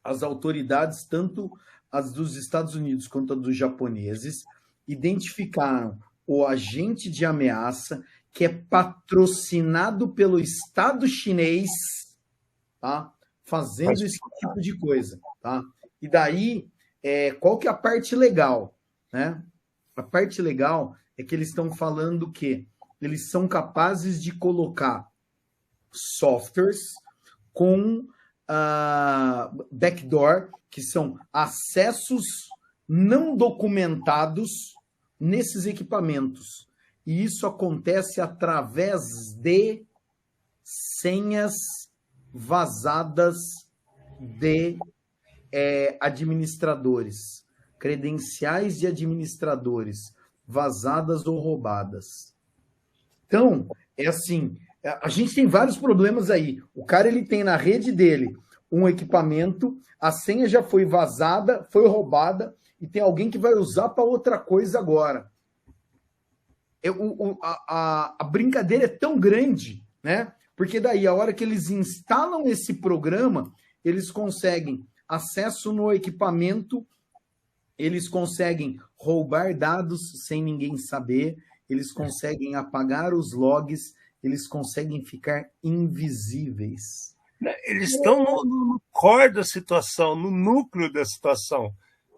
as autoridades, tanto as dos Estados Unidos quanto as dos japoneses, identificaram o agente de ameaça que é patrocinado pelo Estado chinês, tá? Fazendo esse tipo de coisa, tá? E daí, qual que é a parte legal, né? A parte legal é que eles estão falando que eles são capazes de colocar softwares com backdoor, que são acessos não documentados nesses equipamentos. E isso acontece através de senhas vazadas de administradores, credenciais de administradores vazadas ou roubadas. Então, é assim, a gente tem vários problemas aí. O cara, ele tem na rede dele um equipamento, a senha já foi vazada, foi roubada, e tem alguém que vai usar para outra coisa agora. A brincadeira é tão grande, né? Porque daí, a hora que eles instalam esse programa, eles conseguem acesso no equipamento, eles conseguem roubar dados sem ninguém saber, eles conseguem apagar os logs, eles conseguem ficar invisíveis. Eles estão no core da situação, no núcleo da situação.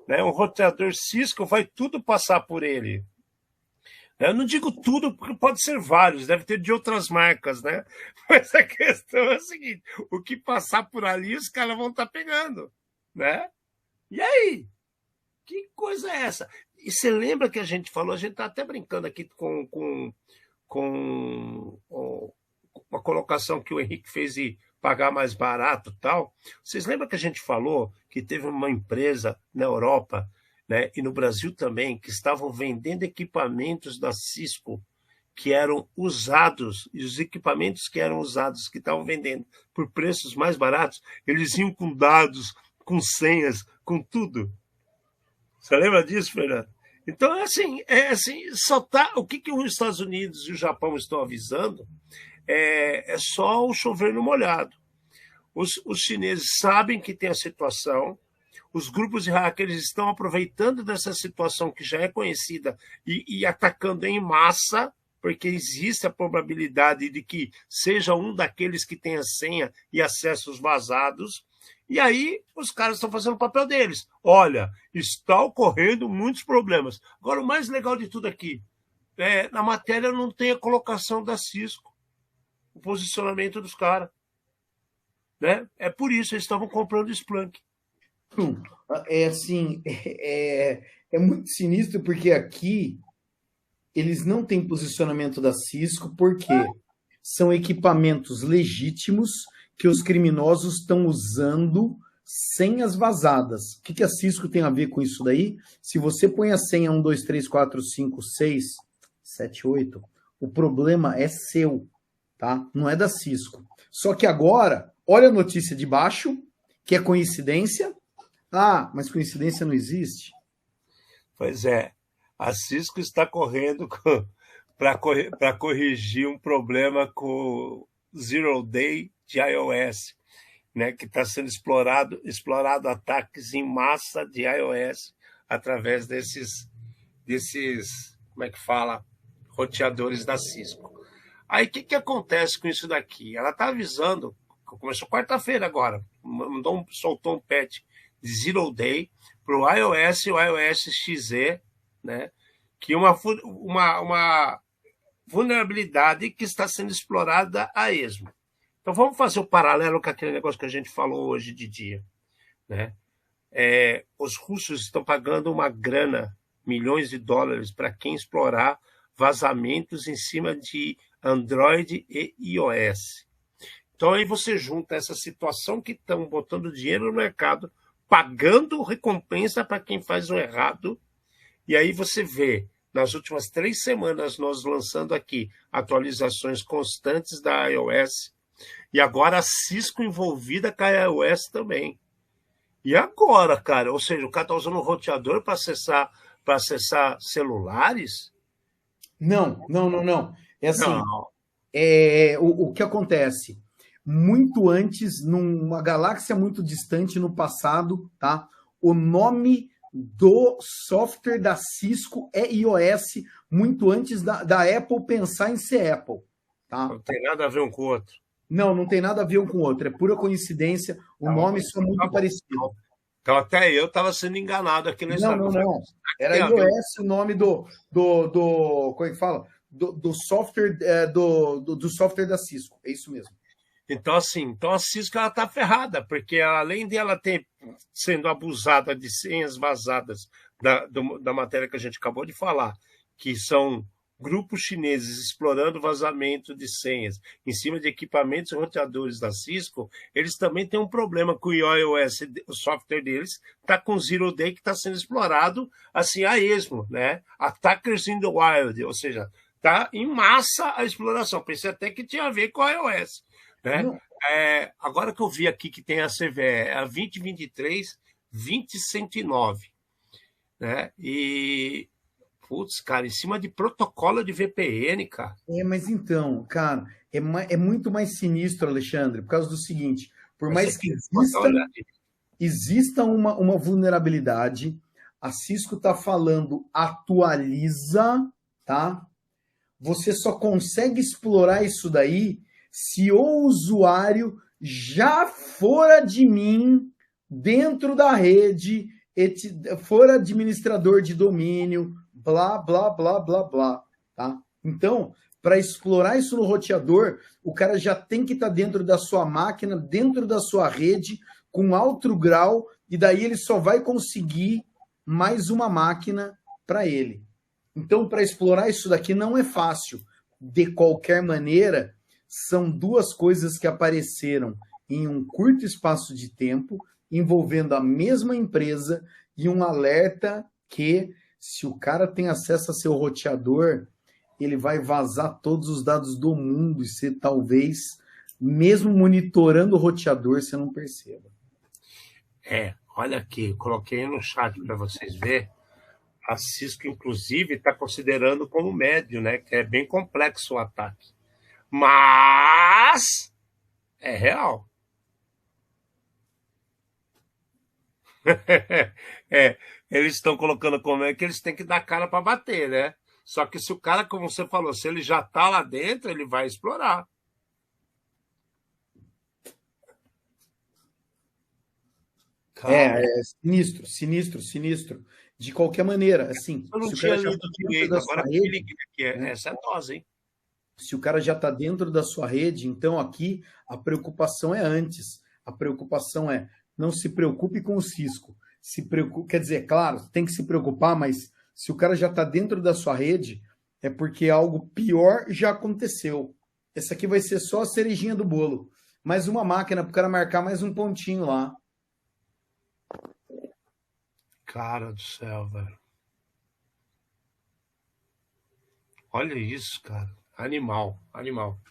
Né? O roteador Cisco vai tudo passar por ele. Eu não digo tudo, porque pode ser vários, deve ter de outras marcas, né? Mas a questão é a seguinte: o que passar por ali, os caras vão estar pegando, né? E aí? Que coisa é essa? E você lembra que a gente falou, a gente está até brincando aqui com uma colocação que o Henrique fez de pagar mais barato e tal. Vocês lembram que a gente falou que teve uma empresa na Europa, né, e no Brasil também, que estavam vendendo equipamentos da Cisco que eram usados, e os equipamentos que eram usados, que estavam vendendo por preços mais baratos, eles iam com dados, com senhas, com tudo. Você lembra disso, Fernando? Então, só tá, o que os Estados Unidos e o Japão estão avisando é só o chover no molhado. Os chineses sabem que tem a situação, os grupos de hackers estão aproveitando dessa situação que já é conhecida e atacando em massa, porque existe a probabilidade de que seja um daqueles que tem a senha e acessos vazados. E aí os caras estão fazendo o papel deles. Olha, está ocorrendo muitos problemas. Agora, o mais legal de tudo aqui, na matéria não tem a colocação da Cisco, o posicionamento dos caras. Né? É por isso, eles estavam comprando Splunk. É muito sinistro, porque aqui eles não têm posicionamento da Cisco, porque são equipamentos legítimos que os criminosos estão usando senhas vazadas. O que a Cisco tem a ver com isso daí? Se você põe a senha 1, 2, 3, 4, 5, 6, 7, 8, o problema é seu, tá? Não é da Cisco. Só que agora, olha a notícia de baixo, que é coincidência. Ah, mas coincidência não existe. Pois é, a Cisco está correndo para corrigir um problema com o Zero Day de iOS, né, que está sendo explorado ataques em massa de iOS através desses, como é que fala, roteadores da Cisco. Aí o que acontece com isso daqui? Ela está avisando, começou quarta-feira agora, soltou um patch de Zero Day para o iOS e o iOS XE, né, que uma vulnerabilidade que está sendo explorada a esmo. Então vamos fazer o paralelo com aquele negócio que a gente falou hoje de dia, né? Os russos estão pagando uma grana, milhões de dólares, para quem explorar vazamentos em cima de Android e iOS. Então aí você junta essa situação que estão botando dinheiro no mercado, pagando recompensa para quem faz o errado, e aí você vê, nas últimas 3 semanas, nós lançando aqui atualizações constantes da iOS, e agora a Cisco envolvida com a iOS também. E agora, cara? Ou seja, o cara está usando um roteador para acessar celulares? Não, não, não, não. É assim, Não. o que acontece? Muito antes, numa galáxia muito distante no passado, tá? O nome do software da Cisco é iOS, muito antes da Apple pensar em ser Apple, tá? Não tem nada a ver um com o outro. Não tem nada a ver um com o outro, é pura coincidência, o nome só é muito parecido. Então até eu estava sendo enganado aqui nesse Não. Era iOS o nome do como é que fala? Do software, do software da Cisco, é isso mesmo. Então, assim, a Cisco está ferrada, porque além de ela ter sendo abusada de senhas vazadas da matéria que a gente acabou de falar, que são grupos chineses explorando vazamento de senhas em cima de equipamentos e roteadores da Cisco, eles também têm um problema com o iOS, o software deles está com Zero Day que está sendo explorado assim a esmo, né? Attackers in the wild, ou seja, está em massa a exploração. Pensei até que tinha a ver com o iOS, né? Agora que eu vi aqui que tem a CVE, a 2023-2009, né? E putz, cara, em cima de protocolo de VPN, cara. Mas então, cara, é muito mais sinistro, Alexandre, por causa do seguinte, por mais que exista uma vulnerabilidade, a Cisco está falando atualiza, tá? Você só consegue explorar isso daí se o usuário já for admin dentro da rede, for administrador de domínio, blá, blá, blá, blá, blá, tá? Então, para explorar isso no roteador, o cara já tem que estar dentro da sua máquina, dentro da sua rede, com alto grau, e daí ele só vai conseguir mais uma máquina para ele. Então, para explorar isso daqui não é fácil. De qualquer maneira, são duas coisas que apareceram em um curto espaço de tempo, envolvendo a mesma empresa, e um alerta que, se o cara tem acesso a seu roteador, ele vai vazar todos os dados do mundo, e você talvez, mesmo monitorando o roteador, você não perceba. Olha aqui, coloquei no chat para vocês verem. A Cisco, inclusive, está considerando como médio, né? Que é bem complexo o ataque. Mas é real. Eles estão colocando como é que eles têm que dar cara para bater, né? Só que se o cara, como você falou, se ele já está lá dentro, ele vai explorar. Sinistro. De qualquer maneira, assim... Eu não tinha lido direito, agora que liguei aqui, essa é dose, hein? Se o cara já está dentro da sua rede, então aqui a preocupação é antes. A preocupação é, não se preocupe com o Cisco. Quer dizer, claro, tem que se preocupar, mas se o cara já está dentro da sua rede, é porque algo pior já aconteceu. Essa aqui vai ser só a cerejinha do bolo. Mais uma máquina para o cara marcar mais um pontinho lá. Cara do céu, velho. Olha isso, cara. Animal.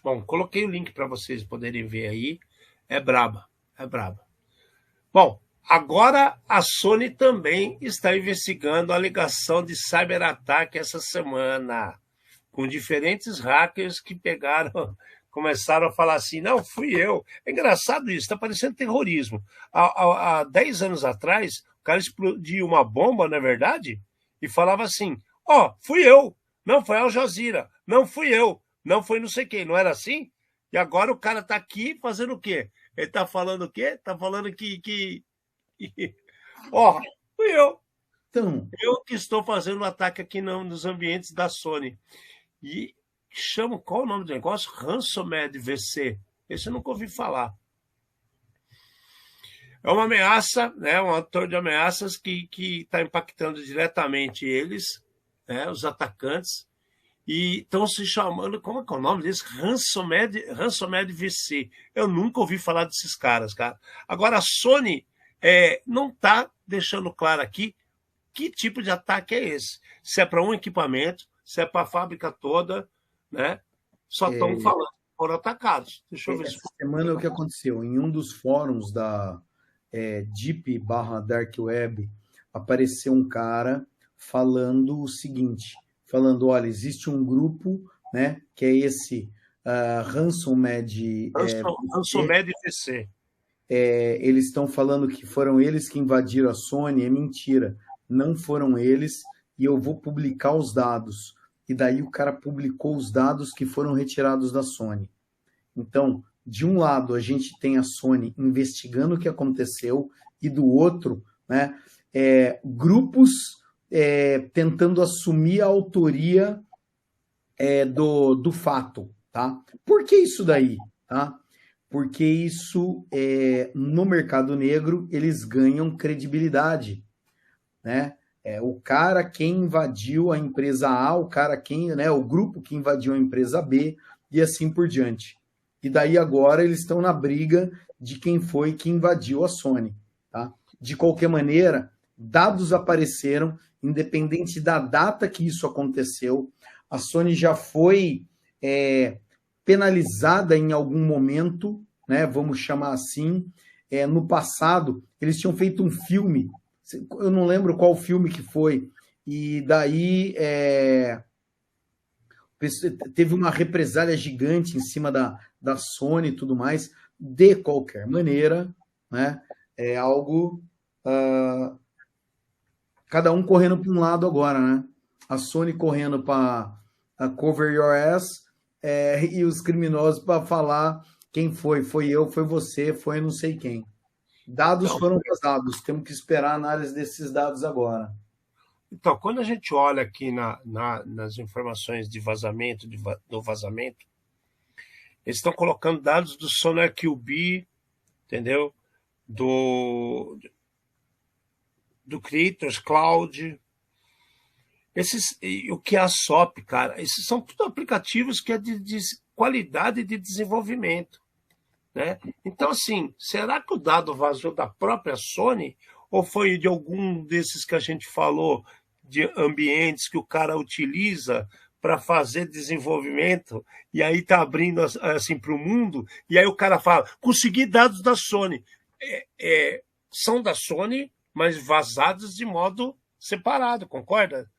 Bom, coloquei o link para vocês poderem ver aí. É braba. Bom, agora a Sony também está investigando a alegação de cyberataque essa semana, com diferentes hackers que começaram a falar assim, não, fui eu. É engraçado isso, está parecendo terrorismo. Há 10 anos atrás, o cara explodiu uma bomba, não é verdade? E falava assim, fui eu. Não foi Al Jazeera, não fui eu, não foi não sei quem, não era assim? E agora o cara está aqui fazendo o quê? Ele está falando o quê? Está falando que... fui eu. Então, eu que estou fazendo o ataque aqui nos ambientes da Sony. E qual o nome do negócio? Ransomware VC. Esse eu nunca ouvi falar. É uma ameaça, né, um ator de ameaças que está impactando diretamente eles, né, os atacantes, e estão se chamando, como é que é o nome deles? Ransomware VC. Eu nunca ouvi falar desses caras, cara. Agora, a Sony não está deixando claro aqui que tipo de ataque é esse. Se é para um equipamento, se é para a fábrica toda, né? Só estão falando que foram atacados. Deixa eu ver Essa semana, o que aconteceu? Em um dos fóruns da Deep/Dark Web, apareceu um cara falando o seguinte, falando, olha, existe um grupo, né, que é esse Ransomware VC. Eles estão falando que foram eles que invadiram a Sony, é mentira, não foram eles, e eu vou publicar os dados. E daí o cara publicou os dados que foram retirados da Sony. Então, de um lado, a gente tem a Sony investigando o que aconteceu, e do outro, né, grupos tentando assumir a autoria do fato. Tá? Por que isso daí? Tá? Porque isso, no mercado negro, eles ganham credibilidade. Né? O cara quem invadiu a empresa A, o grupo que invadiu a empresa B, e assim por diante. E daí agora eles estão na briga de quem foi que invadiu a Sony. Tá? De qualquer maneira, dados apareceram, independente da data que isso aconteceu, a Sony já foi penalizada em algum momento, né, vamos chamar assim. No passado, eles tinham feito um filme, eu não lembro qual filme que foi, e daí teve uma represália gigante em cima da Sony e tudo mais. De qualquer maneira, né, é algo... cada um correndo para um lado agora, né? A Sony correndo para cover your ass, e os criminosos para falar quem foi. Foi eu, foi você, foi não sei quem. Dados foram vazados, temos que esperar a análise desses dados agora. Então, quando a gente olha aqui nas informações de vazamento, do vazamento, eles estão colocando dados do SonarQB, entendeu? Do Creators Cloud, o que é a SOP, cara, esses são tudo aplicativos que é de qualidade de desenvolvimento, né? Então, assim, será que o dado vazou da própria Sony ou foi de algum desses que a gente falou, de ambientes que o cara utiliza para fazer desenvolvimento, e aí tá abrindo assim para o mundo, e aí o cara fala, consegui dados da Sony. São da Sony, mas vazados de modo separado, concorda?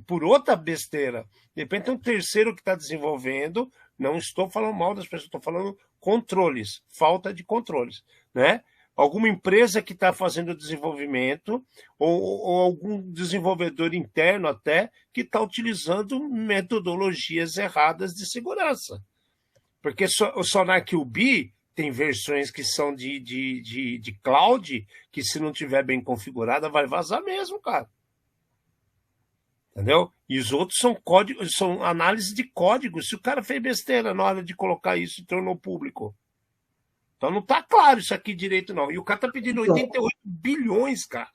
Por outra besteira. De repente tem um terceiro que está desenvolvendo, não estou falando mal das pessoas, estou falando controles, falta de controles, né? Alguma empresa que está fazendo desenvolvimento, ou algum desenvolvedor interno até, que está utilizando metodologias erradas de segurança. Porque o SonarQB tem versões que são de cloud, que se não tiver bem configurada, vai vazar mesmo, cara. Entendeu? E os outros são códigos, são análise de código. Se o cara fez besteira na hora de colocar isso e tornou público. Então não tá claro isso aqui direito, não. E o cara tá pedindo 88 bilhões, cara.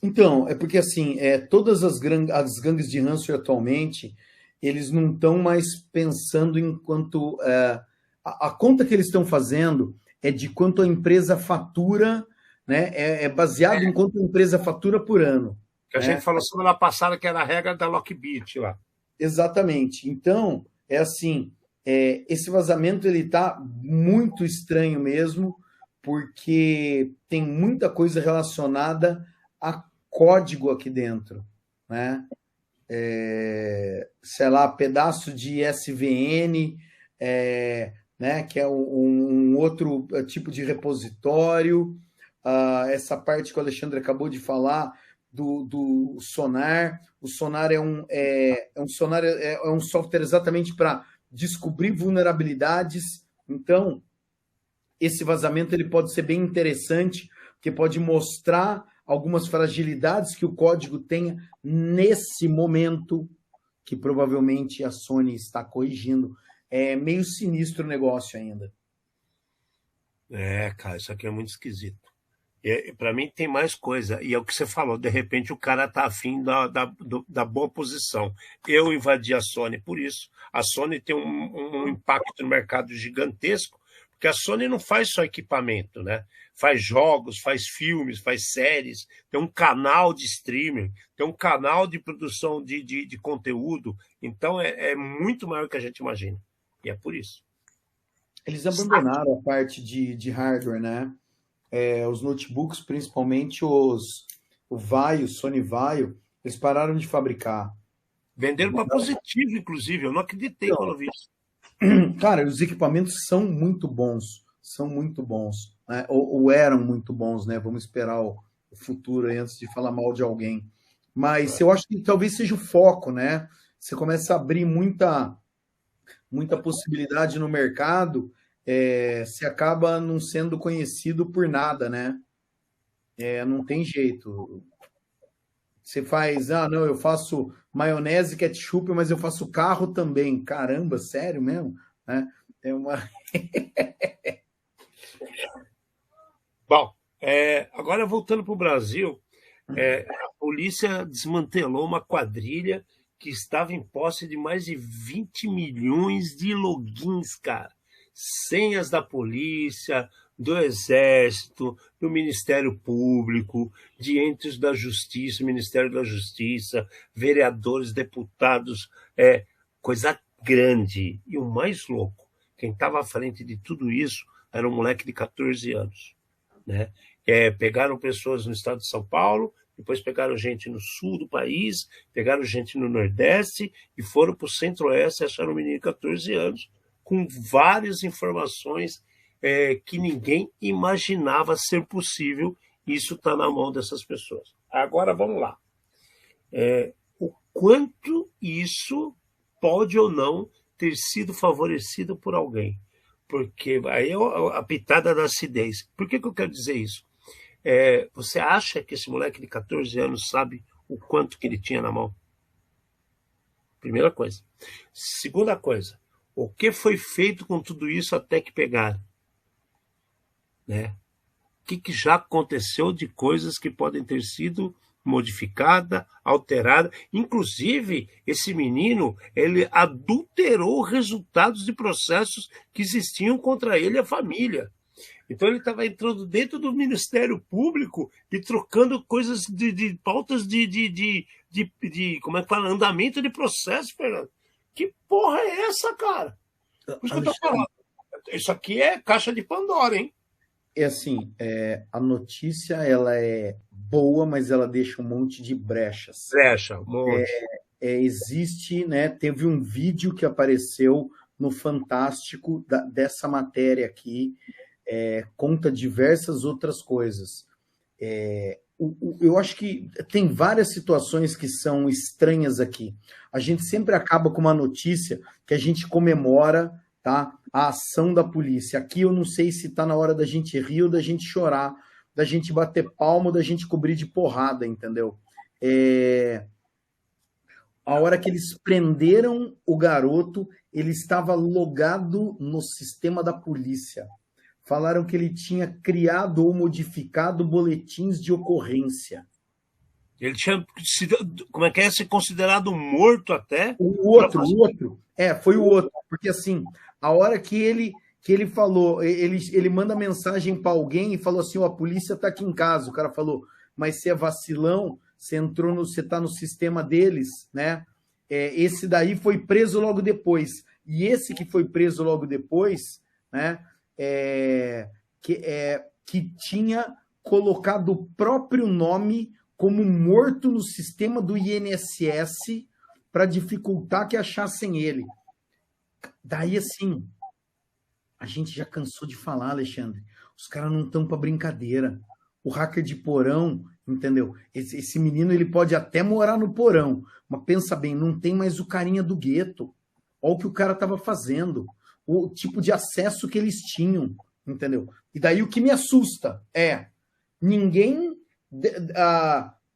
Então, é porque assim, todas as gangues de ransomware atualmente, eles não estão mais pensando em quanto... a conta que eles estão fazendo é de quanto a empresa fatura, né? É baseado em quanto a empresa fatura por ano. Que a gente falou semana passada que era a regra da Lockbit lá. Exatamente. Então, assim, esse vazamento ele está muito estranho mesmo, porque tem muita coisa relacionada a código aqui dentro, né? Sei lá, pedaço de SVN, né, que é um outro tipo de repositório, essa parte que o Alexandre acabou de falar do Sonar. O Sonar é um software exatamente para descobrir vulnerabilidades. Então, esse vazamento ele pode ser bem interessante, porque pode mostrar algumas fragilidades que o código tenha nesse momento, que provavelmente a Sony está corrigindo. É meio sinistro o negócio ainda. É, cara, isso aqui é muito esquisito. Para mim tem mais coisa, e é o que você falou, de repente o cara tá afim da boa posição. Eu invadi a Sony por isso. A Sony tem um impacto no mercado gigantesco, porque a Sony não faz só equipamento, né? Faz jogos, faz filmes, faz séries, tem um canal de streaming, tem um canal de produção de conteúdo, então é muito maior do que a gente imagina. E é por isso. Eles abandonaram a parte de hardware, né? Os notebooks, principalmente o Vaio, Sony Vaio, eles pararam de fabricar. Venderam para positivo, inclusive. Eu não acreditei quando eu vi isso. Cara, os equipamentos são muito bons, né? Ou eram muito bons, né? Vamos esperar o futuro aí antes de falar mal de alguém. Mas eu acho que talvez seja o foco, né? Você começa a abrir muita possibilidade no mercado, você acaba não sendo conhecido por nada, né? Não tem jeito. Você faz, não, eu faço maionese, ketchup, mas eu faço carro também. Caramba, sério mesmo? Né? É uma... Bom, agora voltando para o Brasil, a polícia desmantelou uma quadrilha que estava em posse de mais de 20 milhões de logins, cara. Senhas da polícia, do Exército, do Ministério Público, de entes da Justiça, Ministério da Justiça, vereadores, deputados, coisa grande. E o mais louco, quem estava à frente de tudo isso era um moleque de 14 anos. Né? Pegaram pessoas no estado de São Paulo, depois pegaram gente no sul do país, pegaram gente no Nordeste e foram para o Centro-Oeste e acharam um menino de 14 anos com várias informações que ninguém imaginava ser possível. Isso está na mão dessas pessoas. Agora vamos lá. O quanto isso pode ou não ter sido favorecido por alguém. Porque aí é a pitada da acidez. Por que eu quero dizer isso? Você acha que esse moleque de 14 anos sabe o quanto que ele tinha na mão? Primeira coisa. Segunda coisa, o que foi feito com tudo isso até que pegaram? Né? O que já aconteceu de coisas que podem ter sido modificada, alterada. Inclusive, esse menino, ele adulterou resultados de processos que existiam contra ele e a família. Então, ele estava entrando dentro do Ministério Público e trocando coisas de pautas de como é que fala? Andamento de processo, Fernando. Que porra é essa, cara? Por isso que eu tô falando. Isso aqui é caixa de Pandora, hein? Assim, a notícia ela é boa, mas ela deixa um monte de brechas. Brecha, um monte. Existe, né? Teve um vídeo que apareceu no Fantástico dessa matéria aqui, conta diversas outras coisas. Eu acho que tem várias situações que são estranhas aqui. A gente sempre acaba com uma notícia que a gente comemora, tá? A ação da polícia. Aqui eu não sei se está na hora da gente rir ou da gente chorar, da gente bater palma ou da gente cobrir de porrada, entendeu? A hora que eles prenderam o garoto, ele estava logado no sistema da polícia. Falaram que ele tinha criado ou modificado boletins de ocorrência. Ele tinha sido, como é que é, ser considerado morto até? O outro. Foi o outro. Porque assim, a hora que ele falou, ele manda mensagem para alguém e falou assim, a polícia está aqui em casa. O cara falou, mas você é vacilão, você está no sistema deles, né? Esse daí foi preso logo depois. E esse que foi preso logo depois, né? Que tinha colocado o próprio nome como morto no sistema do INSS para dificultar que achassem ele. Daí, assim, a gente já cansou de falar, Alexandre. Os caras não estão para brincadeira. O hacker de porão, entendeu? Esse menino ele pode até morar no porão, mas pensa bem, não tem mais o carinha do gueto. Olha o que o cara estava fazendo. O tipo de acesso que eles tinham, entendeu? E daí o que me assusta ninguém,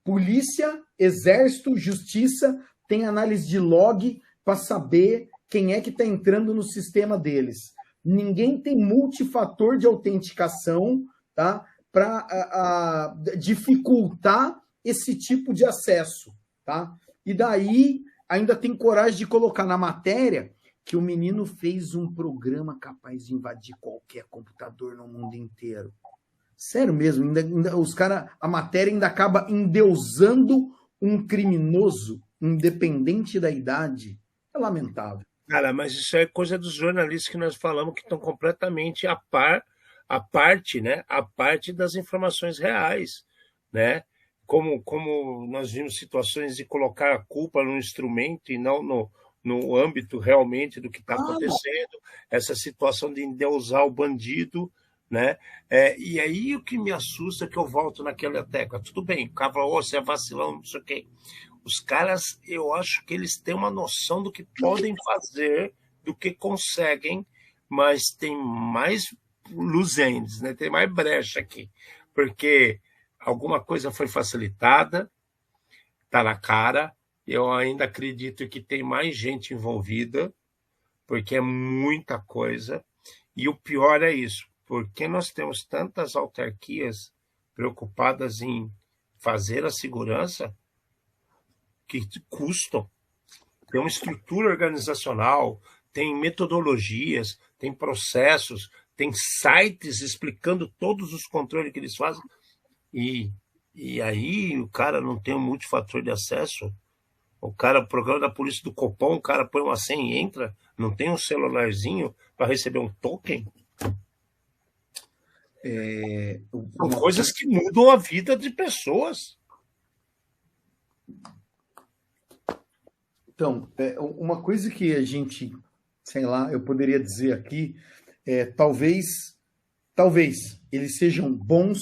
polícia, exército, justiça, tem análise de log para saber quem é que está entrando no sistema deles. ninguém tem multifator de autenticação, tá? Para dificultar esse tipo de acesso, tá? E daí ainda tem coragem de colocar na matéria que o menino fez um programa capaz de invadir qualquer computador no mundo inteiro. Sério mesmo, os caras, a matéria ainda acaba endeusando um criminoso, independente da idade. É lamentável. Cara, mas isso é coisa dos jornalistas que nós falamos que estão completamente né? A parte das informações reais, né? Como nós vimos situações de colocar a culpa no instrumento e não no âmbito realmente do que está acontecendo, essa situação de endeusar o bandido, né? E aí o que me assusta é que eu volto naquela tecla. Tudo bem, o cara falou, você é vacilão, não sei o quê. Os caras, eu acho que eles têm uma noção do que podem fazer, do que conseguem, mas tem mais loose ends, né? Tem mais brecha aqui, porque alguma coisa foi facilitada, está na cara. Eu ainda acredito que tem mais gente envolvida, porque é muita coisa. E o pior é isso, porque nós temos tantas autarquias preocupadas em fazer a segurança que custam. Tem uma estrutura organizacional, tem metodologias, tem processos, tem sites explicando todos os controles que eles fazem. E aí o cara não tem um multifator de acesso. O programa da polícia do Copom, o cara põe uma senha e entra, não tem um celularzinho para receber um token. São coisas que mudam a vida de pessoas. Então, uma coisa que a gente, sei lá, eu poderia dizer aqui, talvez eles sejam bons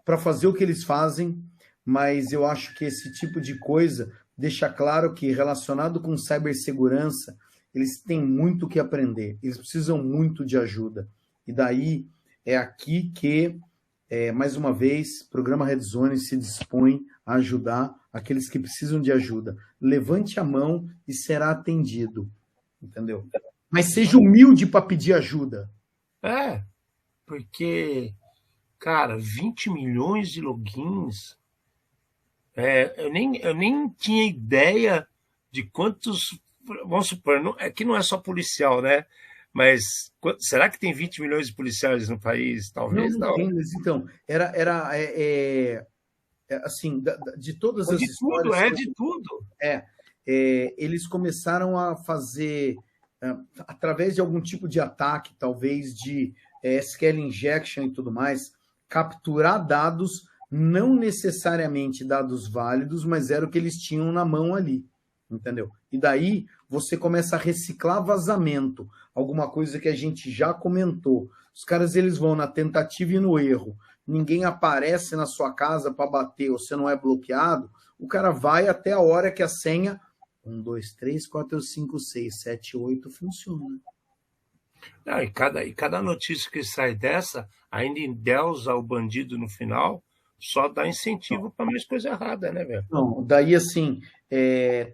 para fazer o que eles fazem, mas eu acho que esse tipo de coisa deixa claro que, relacionado com cibersegurança, eles têm muito o que aprender, eles precisam muito de ajuda. E daí é aqui que, mais uma vez, o programa Red Zone se dispõe a ajudar aqueles que precisam de ajuda. Levante a mão e será atendido, entendeu? Mas seja humilde para pedir ajuda. Porque, cara, 20 milhões de logins, eu nem tinha ideia de quantos, vamos supor, que não é só policial, né? Mas será que tem 20 milhões de policiais no país? Talvez não. Então, assim, de todas as histórias... de tudo. Eles começaram a fazer, através de algum tipo de ataque, talvez de SQL injection e tudo mais, capturar dados, não necessariamente dados válidos, mas era o que eles tinham na mão ali, entendeu? E daí você começa a reciclar vazamento, alguma coisa que a gente já comentou. Os caras, eles vão na tentativa e no erro. Ninguém aparece na sua casa para bater, ou você não é bloqueado, o cara vai até a hora que a senha 1, 2, 3, 4, 5, 6, 7, 8 funciona. Não, e cada notícia que sai dessa ainda endeusa o bandido no final, só dá incentivo para mais coisa errada, né, velho? Não, daí assim,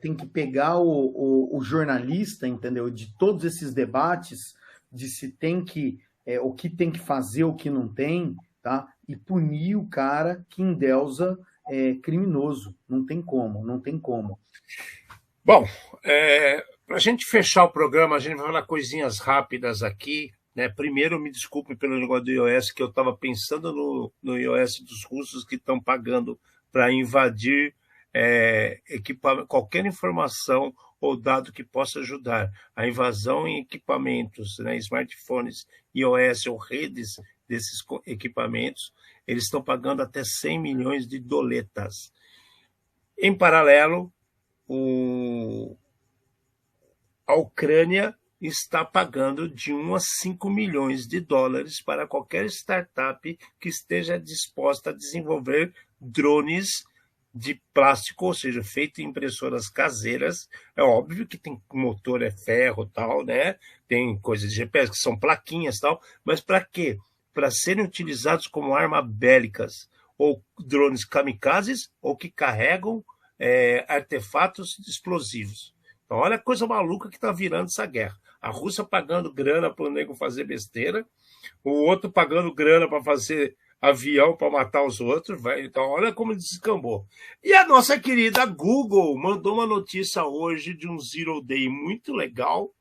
tem que pegar o jornalista, entendeu? De todos esses debates, de se tem que, o que tem que fazer, o que não tem, tá? E punir o cara que endeusa criminoso. Não tem como. Bom, para a gente fechar o programa, a gente vai falar coisinhas rápidas aqui, né? Primeiro, me desculpe pelo negócio do iOS, que eu estava pensando no iOS dos russos que estão pagando para invadir qualquer informação ou dado que possa ajudar. A invasão em equipamentos, né? Smartphones, iOS ou redes desses equipamentos, eles estão pagando até 100 milhões de doletas. Em paralelo, a Ucrânia está pagando de 1 a 5 milhões de dólares para qualquer startup que esteja disposta a desenvolver drones de plástico, ou seja, feito em impressoras caseiras. É óbvio que tem motor, ferro, tal, né? Tem coisas de GPS que são plaquinhas, tal, mas para quê? Para serem utilizados como armas bélicas, ou drones kamikazes, ou que carregam artefatos explosivos. Então, olha a coisa maluca que está virando essa guerra. A Rússia pagando grana para o nego fazer besteira, o outro pagando grana para fazer avião para matar os outros. Então, olha como descambou. E a nossa querida Google mandou uma notícia hoje de um Zero Day muito legal,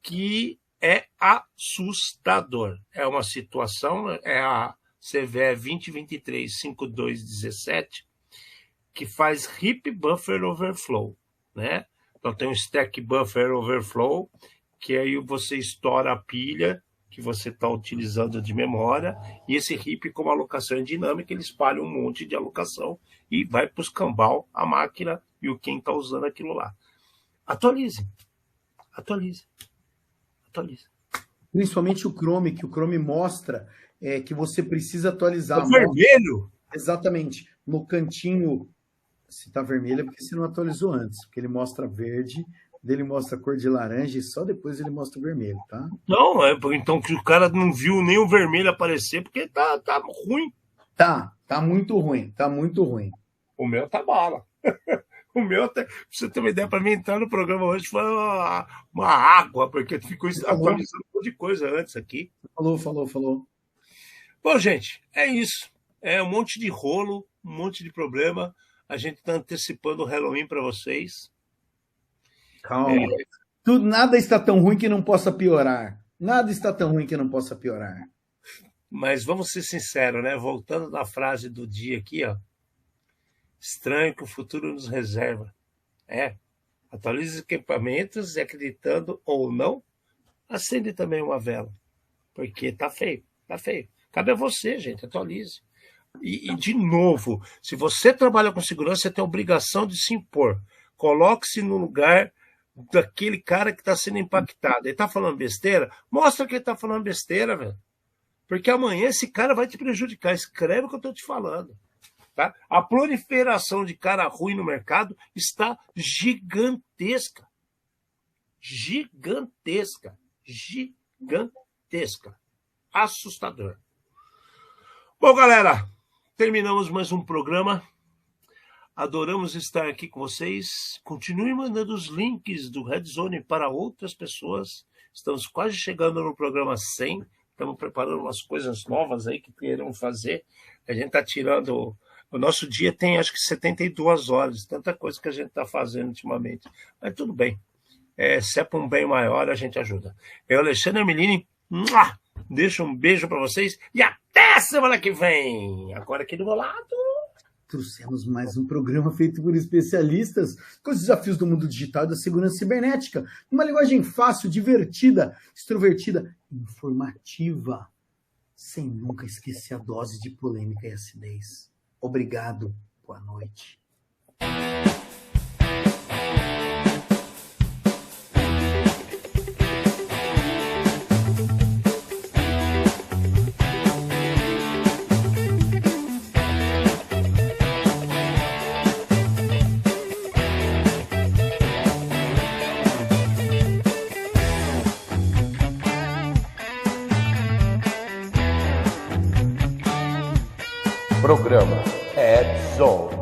que é assustador. É uma situação, é a CVE 2023-5217, que faz Heap Buffer Overflow, né? Então tem um Stack Buffer Overflow, que aí você estoura a pilha que você está utilizando de memória, e esse heap, como alocação é dinâmica, ele espalha um monte de alocação e vai para os cambal a máquina e o quem está usando aquilo lá. Atualize. Principalmente o Chrome, que o Chrome mostra que você precisa atualizar. O vermelho? Exatamente. No cantinho, se está vermelho é porque você não atualizou antes, porque ele mostra verde, ele mostra a cor de laranja e só depois ele mostra o vermelho, tá? Não, então que o cara não viu nem o vermelho aparecer, porque tá ruim. Tá muito ruim. O meu tá bala. O meu até, pra você ter uma ideia, para mim entrar no programa hoje foi uma água, porque ficou atualizando um monte de coisa antes aqui. Falou. Bom, gente, é isso. É um monte de rolo, um monte de problema. A gente está antecipando o Halloween para vocês. Calma. Nada está tão ruim que não possa piorar. Mas vamos ser sinceros, né? Voltando na frase do dia aqui, ó. Estranho que o futuro nos reserva. Atualize os equipamentos e, acreditando ou não, acende também uma vela. Porque tá feio. Cabe a você, gente, atualize. E de novo, se você trabalha com segurança, você tem a obrigação de se impor. Coloque-se no lugar daquele cara que está sendo impactado. Ele está falando besteira? Mostra que ele está falando besteira, velho. Porque amanhã esse cara vai te prejudicar. Escreve o que eu estou te falando. Tá? A proliferação de cara ruim no mercado está gigantesca. Assustador. Bom, galera, terminamos mais um programa. Adoramos estar aqui com vocês. Continue mandando os links do Red Zone para outras pessoas. Estamos quase chegando no programa 100. Estamos preparando umas coisas novas aí que queremos fazer. A gente está tirando... O nosso dia tem, acho que 72 horas. Tanta coisa que a gente está fazendo ultimamente. Mas tudo bem. Se é para um bem maior, a gente ajuda. Eu, Alexandre Melini, deixo um beijo para vocês e até semana que vem. Agora aqui do meu lado... Trouxemos mais um programa feito por especialistas com os desafios do mundo digital e da segurança cibernética. Uma linguagem fácil, divertida, extrovertida, informativa, sem nunca esquecer a dose de polêmica e acidez. Obrigado. Boa noite. Programa Red Zone.